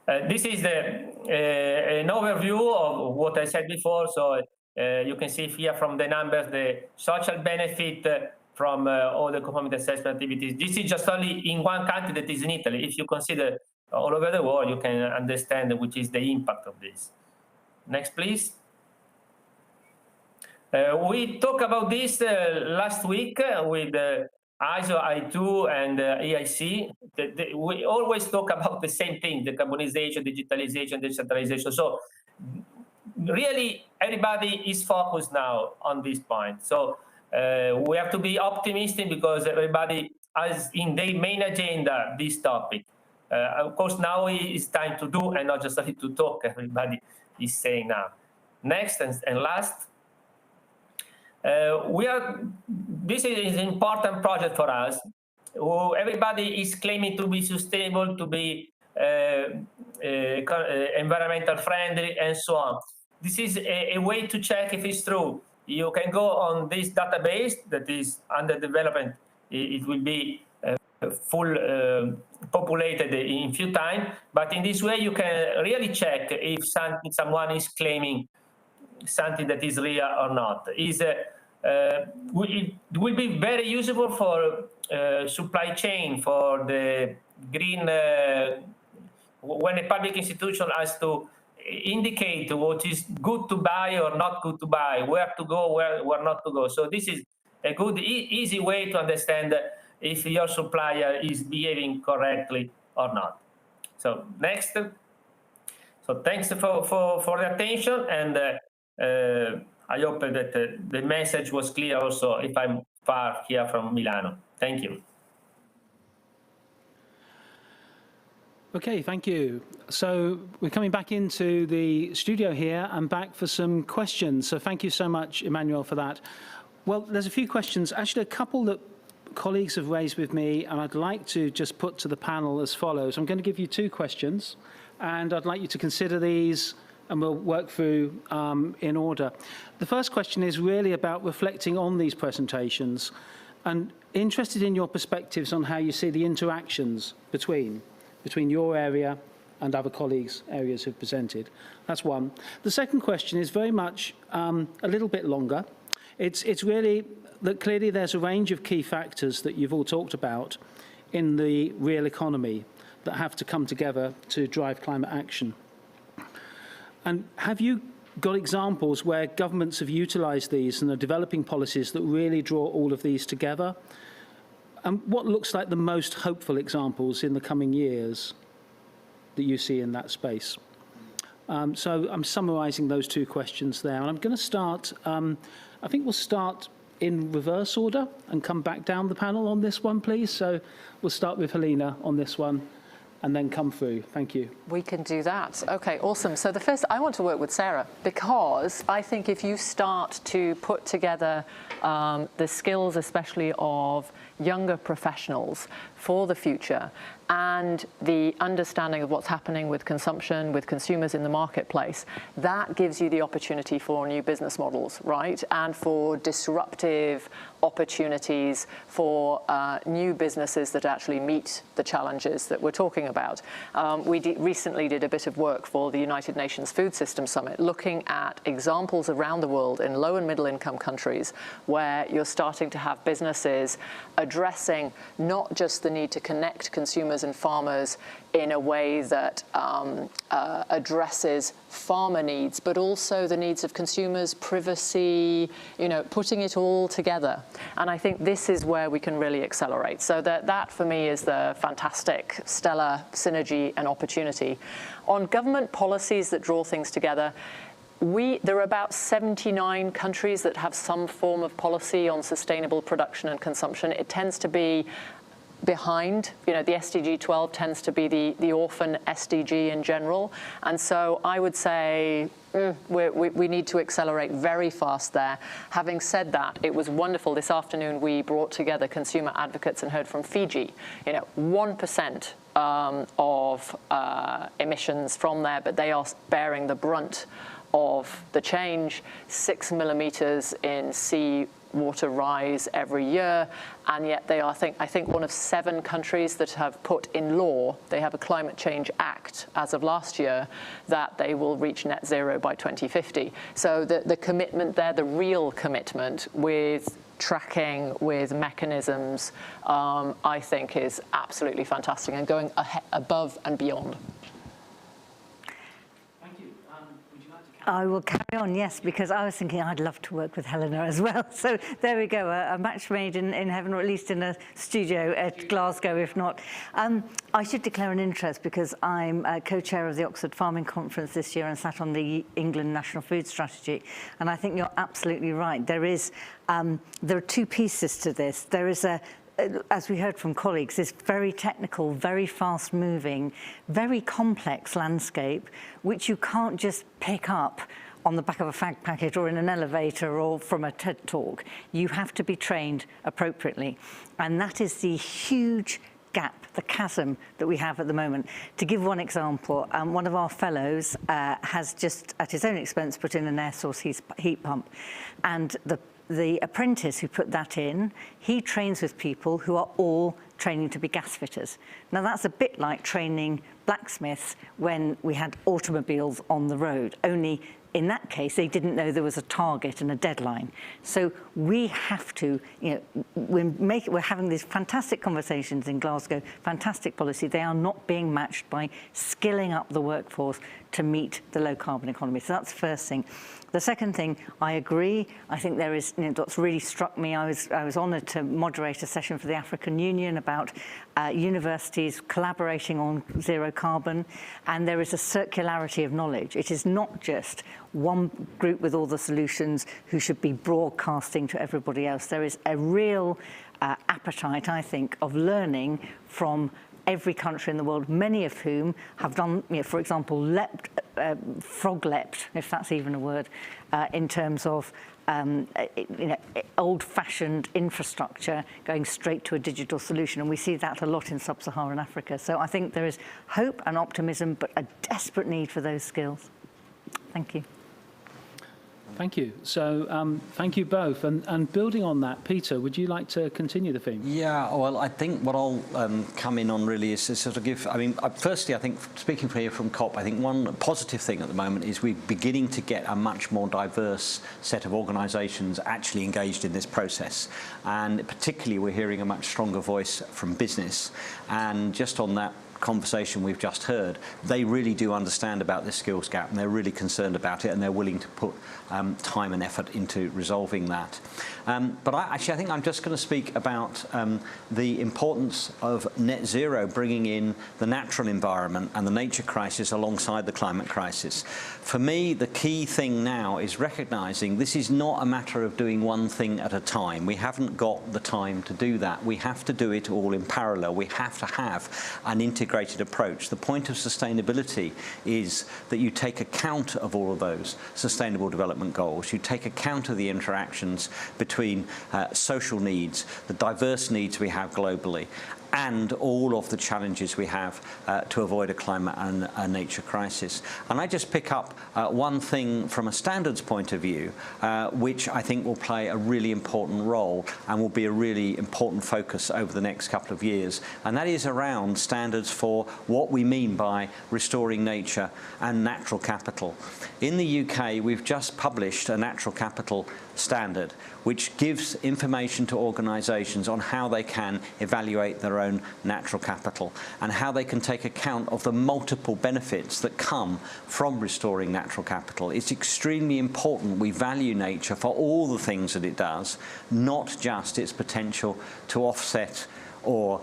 [SPEAKER 8] This is an overview of what I said before. So you can see here from the numbers the social benefit from all the conformity assessment activities. This is just only in one country, that is in Italy. If you consider all over the world, you can understand which is the impact of this. Next, please. We talked about this last week with ISO, I2, and EIC. We always talk about the same thing, decarbonization, digitalization, decentralization. So really, everybody is focused now on this point. So we have to be optimistic because everybody has in their main agenda this topic. Of course, now it's time to do and not just to talk, everybody is saying now. Next and last. This is an important project for us. Everybody is claiming to be sustainable, to be environmental friendly, and so on. This is a way to check if it's true. You can go on this database that is under development. It will be full populated in few time, but in this way you can really check if someone is claiming something that is real or not. It will be very useful for supply chain, for the green, when a public institution has to indicate what is good to buy or not good to buy, where to go, where not to go. So this is a good, easy way to understand if your supplier is behaving correctly or not. So next. So thanks for the attention, and I hope that the message was clear also if I'm far here from Milano. Thank you.
[SPEAKER 1] Okay, thank you. So we're coming back into the studio here and back for some questions. So thank you so much, Emmanuel, for that. Well, there's a few questions, actually a couple that colleagues have raised with me, and I'd like to just put to the panel as follows. I'm going to give you 2 questions, and I'd like you to consider these, and we'll work through in order. The first question is really about reflecting on these presentations, and interested in your perspectives on how you see the interactions between your area and other colleagues' areas who've presented. That's one. The second question is very much a little bit longer. It's really that clearly there's a range of key factors that you've all talked about in the real economy that have to come together to drive climate action. And have you got examples where governments have utilised these and are developing policies that really draw all of these together? And what looks like the most hopeful examples in the coming years that you see in that space? So I'm summarising those 2 questions there. And I'm going to start, I think we'll start in reverse order and come back down the panel on this one, please. So we'll start with Helena on this one and then come through. Thank you.
[SPEAKER 7] We can do that. Okay, awesome. So the first, I want to work with Sarah, because I think if you start to put together the skills, especially of younger professionals for the future, and the understanding of what's happening with consumption, with consumers in the marketplace, that gives you the opportunity for new business models, right? And for disruptive opportunities for new businesses that actually meet the challenges that we're talking about. We recently did a bit of work for the United Nations Food System Summit, looking at examples around the world in low and middle income countries where you're starting to have businesses addressing not just the need to connect consumers and farmers in a way that addresses farmer needs, but also the needs of consumers, privacy, putting it all together. And I think this is where we can really accelerate. So that for me is the fantastic, stellar synergy and opportunity. On government policies that draw things together, there are about 79 countries that have some form of policy on sustainable production and consumption. It tends to be behind, the SDG 12 tends to be the orphan SDG in general. And so I would say we need to accelerate very fast there. Having said that, it was wonderful. This afternoon, we brought together consumer advocates and heard from Fiji. 1% of emissions from there, but they are bearing the brunt of the change, 6 millimeters in sea water rise every year, and yet they are, I think, one of 7 countries that have put in law, they have a Climate Change Act as of last year, that they will reach net zero by 2050. So the commitment there, the real commitment with tracking, with mechanisms, I think is absolutely fantastic and going above and beyond.
[SPEAKER 6] I will carry on, yes, because I was thinking I'd love to work with Helena as well. So there we go, a match made in heaven, or at least in a studio at Glasgow, if not. I should declare an interest because I'm co-chair of the Oxford Farming Conference this year and sat on the England National Food Strategy. And I think you're absolutely right. There are 2 pieces to this. There is as we heard from colleagues, this very technical, very fast-moving, very complex landscape, which you can't just pick up on the back of a fag packet or in an elevator or from a TED Talk. You have to be trained appropriately. And that is the huge gap, the chasm that we have at the moment. To give one example, one of our fellows has just, at his own expense, put in an air source heat pump. And the apprentice who put that in, he trains with people who are all training to be gas fitters. Now that's a bit like training blacksmiths when we had automobiles on the road, only in that case they didn't know there was a target and a deadline. So we have to, we're having these fantastic conversations in Glasgow, fantastic policy. They are not being matched by skilling up the workforce to meet the low carbon economy. So that's the first thing. The second thing, I agree. I think there is, what's really struck me, I was honoured to moderate a session for the African Union about universities collaborating on zero carbon, and there is a circularity of knowledge. It is not just one group with all the solutions who should be broadcasting to everybody else. There is a real appetite, I think, of learning from every country in the world, many of whom have done, for example, frog leapt, if that's even a word, in terms of old-fashioned infrastructure going straight to a digital solution, and we see that a lot in sub-Saharan Africa. So I think there is hope and optimism, but a desperate need for those skills. Thank you.
[SPEAKER 1] Thank you. So thank you both. And building on that, Peter, would you like to continue the theme?
[SPEAKER 5] Yeah, well, I think what I'll come in on really is to sort of give, firstly, I think speaking here from COP, I think one positive thing at the moment is we're beginning to get a much more diverse set of organisations actually engaged in this process. And particularly we're hearing a much stronger voice from business. And just on that conversation we've just heard, they really do understand about this skills gap, and they're really concerned about it, and they're willing to put time and effort into resolving that. But I think I'm just going to speak about the importance of net zero, bringing in the natural environment and the nature crisis alongside the climate crisis. For me, the key thing now is recognising this is not a matter of doing one thing at a time. We haven't got the time to do that. We have to do it all in parallel. We have to have an integrated approach. The point of sustainability is that you take account of all of those sustainable development goals. You take account of the interactions between social needs, the diverse needs we have globally, and all of the challenges we have to avoid a climate and a nature crisis. And I just pick up one thing from a standards point of view, which I think will play a really important role and will be a really important focus over the next couple of years. And that is around standards for what we mean by restoring nature and natural capital. In the UK, we've just published a natural capital standard, which gives information to organisations on how they can evaluate their own natural capital and how they can take account of the multiple benefits that come from restoring natural capital. It's extremely important we value nature for all the things that it does, not just its potential to offset or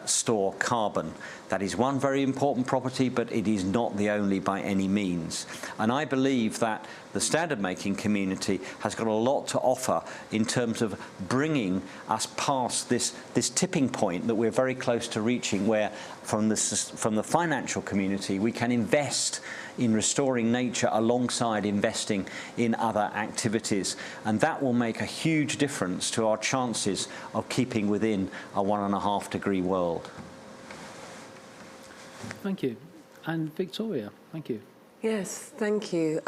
[SPEAKER 5] store carbon. That is one very important property, but it is not the only by any means. And I believe that the standard making community has got a lot to offer in terms of bringing us past this tipping point that we're very close to reaching, where from the financial community we can invest in restoring nature alongside investing in other activities, and that will make a huge difference to our chances of keeping within a 1.5 degree world.
[SPEAKER 1] Thank you. And Victoria, thank you.
[SPEAKER 4] Yes, thank you.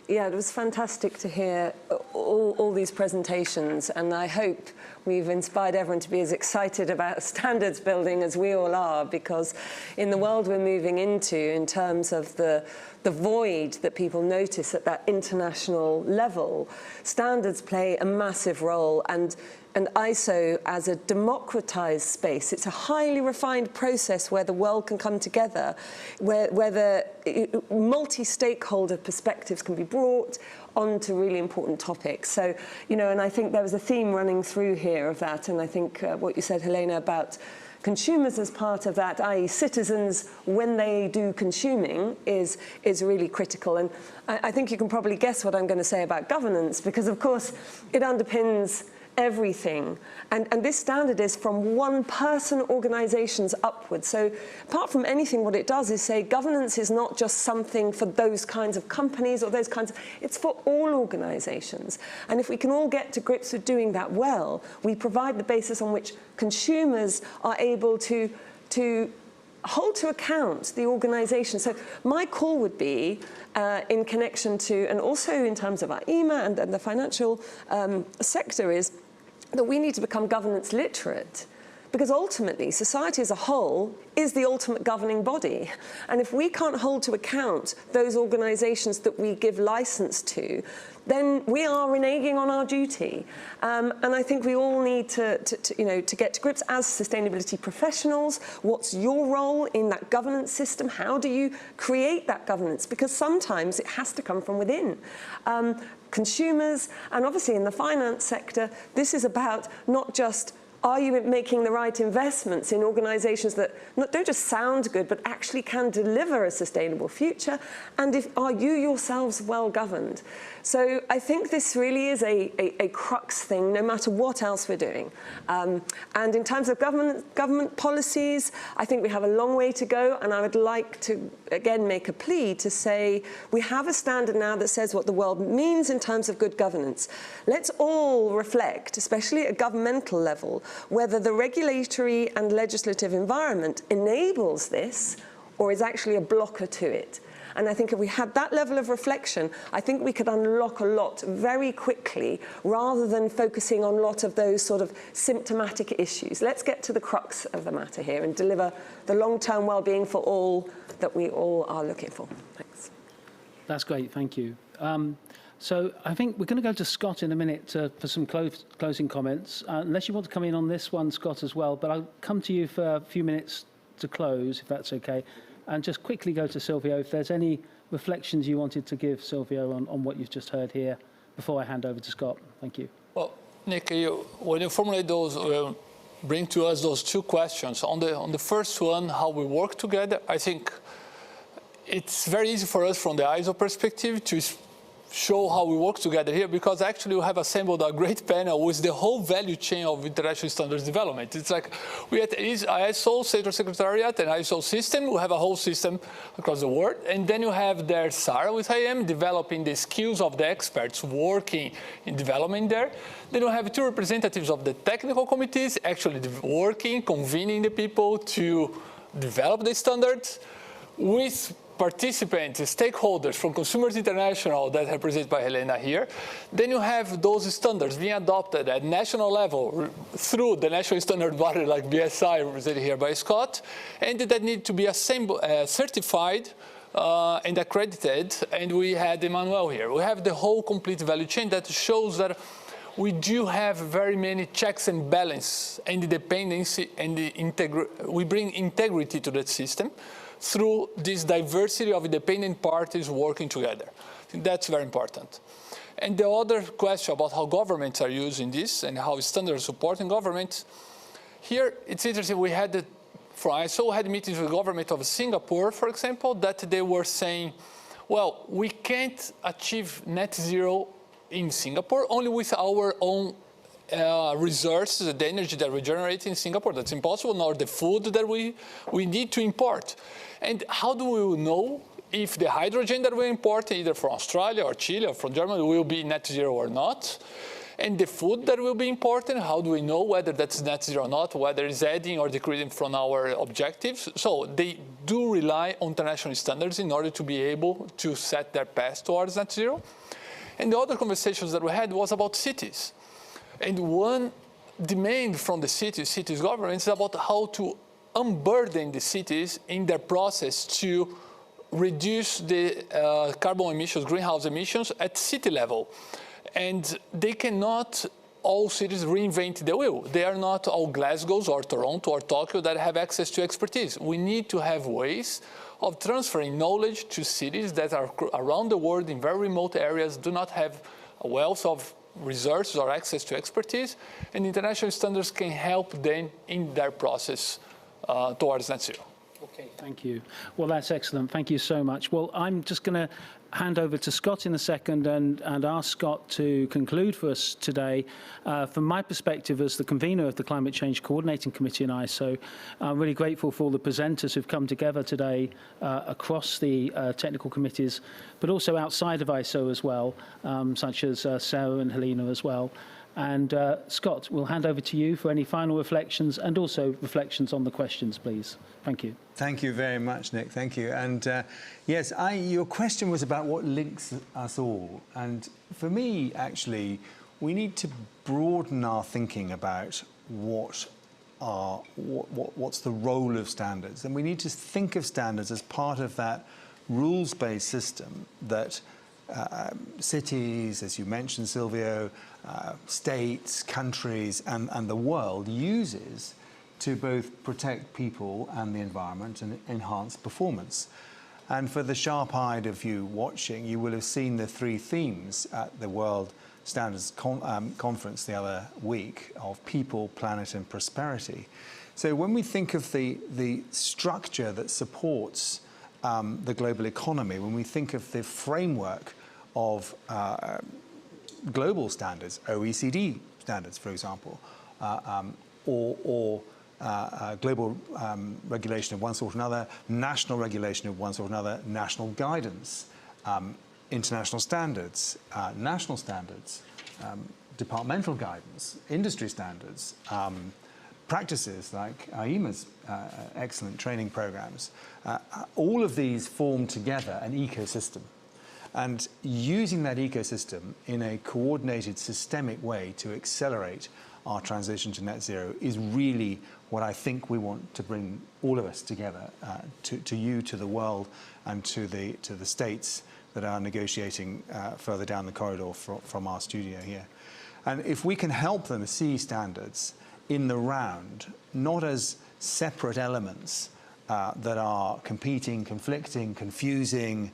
[SPEAKER 4] Yeah, it was fantastic to hear all these presentations, and I hope we've inspired everyone to be as excited about standards building as we all are, because in the world we're moving into, in terms of the void that people notice at that international level, standards play a massive role, and ISO as a democratized space. It's a highly refined process where the world can come together, where the multi-stakeholder perspectives can be brought onto really important topics. So, and I think there was a theme running through here of that, and I think what you said, Helena, about consumers as part of that, i.e. citizens when they do consuming, is really critical. And I think you can probably guess what I'm going to say about governance, because of course it underpins everything. And this standard is from one-person organisations upwards. So apart from anything, what it does is say governance is not just something for those kinds of companies or those kinds of, it's for all organisations. And if we can all get to grips with doing that well, we provide the basis on which consumers are able to hold to account the organisation. So my call would be in connection to, and also in terms of IEMA and the financial sector, is that we need to become governance literate, because ultimately society as a whole is the ultimate governing body. And if we can't hold to account those organisations that we give licence to, then we are reneging on our duty. And I think we all need to get to grips as sustainability professionals. What's your role in that governance system? How do you create that governance? Because sometimes it has to come from within. Consumers, and obviously in the finance sector, this is about not just Are you making the right investments in organisations that don't just sound good, but actually can deliver a sustainable future? And are you yourselves well governed? So I think this really is a crux thing, no matter what else we're doing. And in terms of government policies, I think we have a long way to go. And I would like to, again, make a plea to say we have a standard now that says what the world means in terms of good governance. Let's all reflect, especially at a governmental level, whether the regulatory and legislative environment enables this or is actually a blocker to it. And I think if we had that level of reflection, I think we could unlock a lot very quickly rather than focusing on a lot of those sort of symptomatic issues. Let's get to the crux of the matter here and deliver the long-term well-being for all that we all are looking for. Thanks.
[SPEAKER 1] That's great, thank you. So I think we're going to go to Scott in a minute for some closing comments. Unless you want to come in on this one, Scott, as well, but I'll come to you for a few minutes to close, if that's okay. And just quickly go to Silvio, if there's any reflections you wanted to give, Silvio, on what you've just heard here before I hand over to Scott. Thank you.
[SPEAKER 2] Well, Nick, when you formulate those, bring to us those two questions. On the first one, how we work together, I think it's very easy for us from the ISO perspective to show how we work together here, because actually we have assembled a great panel with the whole value chain of international standards development. It's like we at ISO Central Secretariat and ISO system, we have a whole system across the world, and then you have there Sarah with IEMA developing the skills of the experts working in development there. Then you have two representatives of the technical committees actually working, convening the people to develop the standards with participants, stakeholders from Consumers International that are represented by Helena here. Then you have those standards being adopted at national level through the national standard body like BSI, represented here by Scott, and that need to be certified and accredited. And we had Emmanuel here. We have the whole complete value chain that shows that we do have very many checks and balance and the dependency and we bring integrity to that system through this diversity of independent parties working together. I think that's very important. And the other question about how governments are using this and how standards are supporting governments, here it's interesting, we had from ISO had meetings with the government of Singapore, for example, that they were saying, well, we can't achieve net zero in Singapore only with our own resources, the energy that we generate in Singapore. That's impossible, nor the food that we need to import. And how do we know if the hydrogen that we import, either from Australia or Chile or from Germany, will be net zero or not? And the food that will be imported, how do we know whether that's net zero or not, whether it's adding or decreasing from our objectives? So they do rely on international standards in order to be able to set their path towards net zero. And the other conversations that we had was about cities. And one demand from the cities governments is about how to unburden the cities in their process to reduce the carbon emissions, greenhouse emissions at city level. And they cannot, all cities, reinvent the wheel. They are not all Glasgow or Toronto or Tokyo that have access to expertise. We need to have ways of transferring knowledge to cities that are around the world in very remote areas, do not have a wealth of resources or access to expertise, and international standards can help them in their process towards net zero.
[SPEAKER 1] Okay, thank you. Well, that's excellent. Thank you so much. Well, I'm just going to hand over to Scott in a second and ask Scott to conclude for us today. From my perspective as the convener of the Climate Change Coordinating Committee in ISO, I'm really grateful for all the presenters who've come together today across the technical committees, but also outside of ISO as well, such as Sarah and Helena as well. And Scott, we'll hand over to you for any final reflections and also reflections on the questions, please. Thank you.
[SPEAKER 3] Thank you very much, Nick. Thank you. And yes, your question was about what links us all. And for me, actually, we need to broaden our thinking about what's the role of standards. And we need to think of standards as part of that rules-based system that cities, as you mentioned, Silvio, states, countries, and the world uses to both protect people and the environment and enhance performance. And for the sharp-eyed of you watching, you will have seen the three themes at the World Standards conference the other week of people, planet and prosperity. So when we think of the structure that supports the global economy, when we think of the framework of global standards, OECD standards, for example, or global regulation of one sort or another, national regulation of one sort or another, national guidance, international standards, national standards, departmental guidance, industry standards, practices like IEMA's excellent training programs. All of these form together an ecosystem. And using that ecosystem in a coordinated, systemic way to accelerate our transition to net zero is really what I think we want to bring all of us together, to you, to the world, and to the states that are negotiating further down the corridor from our studio here. And if we can help them see standards in the round, not as separate elements that are competing, conflicting, confusing,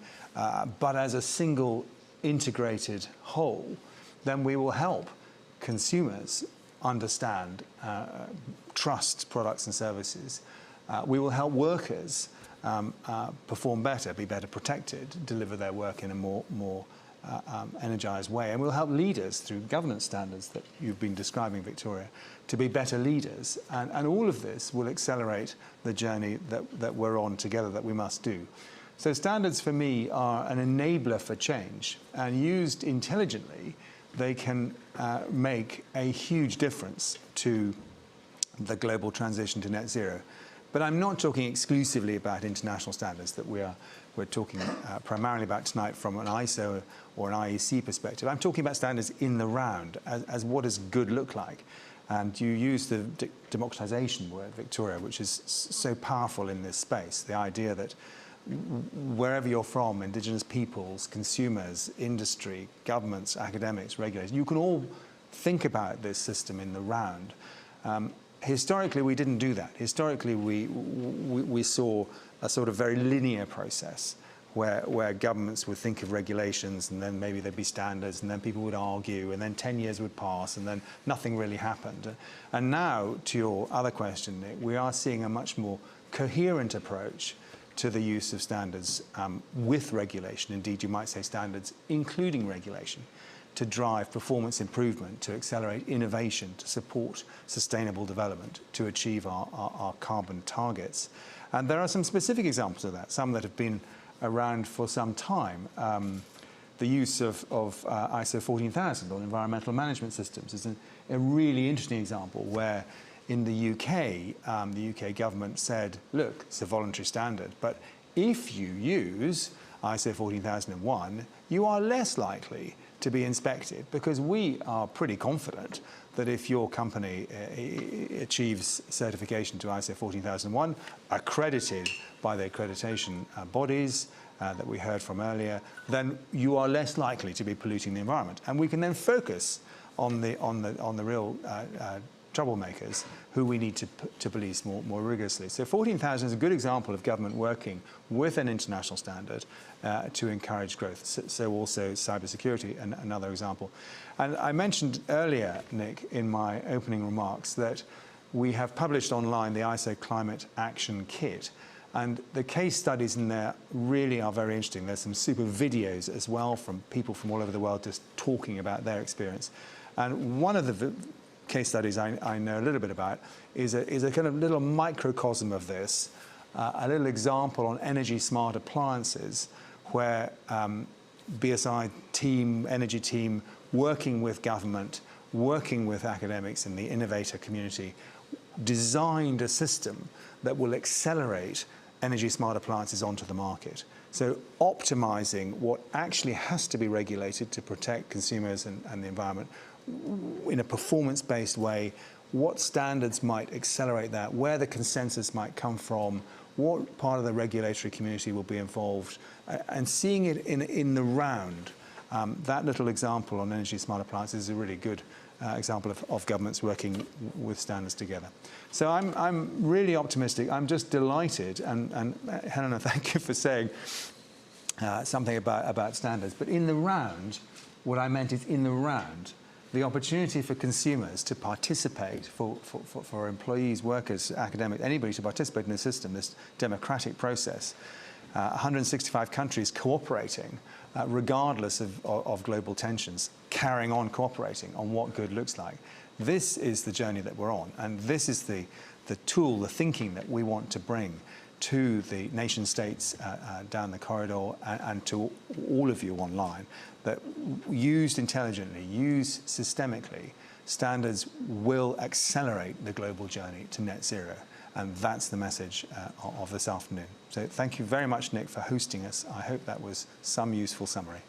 [SPEAKER 3] but as a single integrated whole, then we will help consumers understand, trust products and services. We will help workers perform better, be better protected, deliver their work in a more energized way. And we'll help leaders through governance standards that you've been describing, Victoria, to be better leaders. And all of this will accelerate the journey that we're on together, that we must do. So standards for me are an enabler for change, and used intelligently, they can make a huge difference to the global transition to net zero. But I'm not talking exclusively about international standards that we're talking primarily about tonight from an ISO or an IEC perspective. I'm talking about standards in the round, as what does good look like? And you use the democratization word, Victoria, which is so powerful in this space, the idea that wherever you're from, indigenous peoples, consumers, industry, governments, academics, regulators, you can all think about this system in the round. Historically, we didn't do that. Historically, we saw a sort of very linear process where governments would think of regulations, and then maybe there'd be standards, and then people would argue, and then 10 years would pass, and then nothing really happened. And now, to your other question, Nick, we are seeing a much more coherent approach to the use of standards with regulation. Indeed, you might say standards including regulation, to drive performance improvement, to accelerate innovation, to support sustainable development, to achieve our carbon targets. And there are some specific examples of that, some that have been around for some time. The use of ISO 14000 on environmental management systems is a really interesting example where in the UK government said, look, it's a voluntary standard, but if you use ISO 14001, you are less likely to be inspected, because we are pretty confident that if your company achieves certification to ISO 14001, accredited by the accreditation bodies that we heard from earlier, then you are less likely to be polluting the environment. And we can then focus on the real troublemakers who we need to police more rigorously. So 14,000 is a good example of government working with an international standard to encourage growth. So also cybersecurity, another example. And I mentioned earlier, Nick, in my opening remarks, that we have published online the ISO Climate Action Kit. And the case studies in there really are very interesting. There's some super videos as well from people from all over the world just talking about their experience. And one of the case studies I know a little bit about is a kind of little microcosm of this, a little example on energy smart appliances where BSI team, energy team, working with government, working with academics in the innovator community, designed a system that will accelerate energy smart appliances onto the market. So optimizing what actually has to be regulated to protect consumers and the environment in a performance-based way, what standards might accelerate that, where the consensus might come from, what part of the regulatory community will be involved, and seeing it in the round. That little example on energy smart appliances is a really good example of governments working with standards together. So I'm really optimistic. I'm just delighted, and Helena, thank you for saying something about standards. But in the round, What I meant is in the round, the opportunity for consumers to participate, for employees, workers, academics, anybody to participate in the system, this democratic process, 165 countries cooperating, regardless of global tensions, carrying on cooperating on what good looks like. This is the journey that we're on, and this is the tool, the thinking that we want to bring to the nation states down the corridor and to all of you online, that used intelligently, used systemically, standards will accelerate the global journey to net zero. And that's the message of this afternoon. So thank you very much, Nick, for hosting us. I hope that was some useful summary.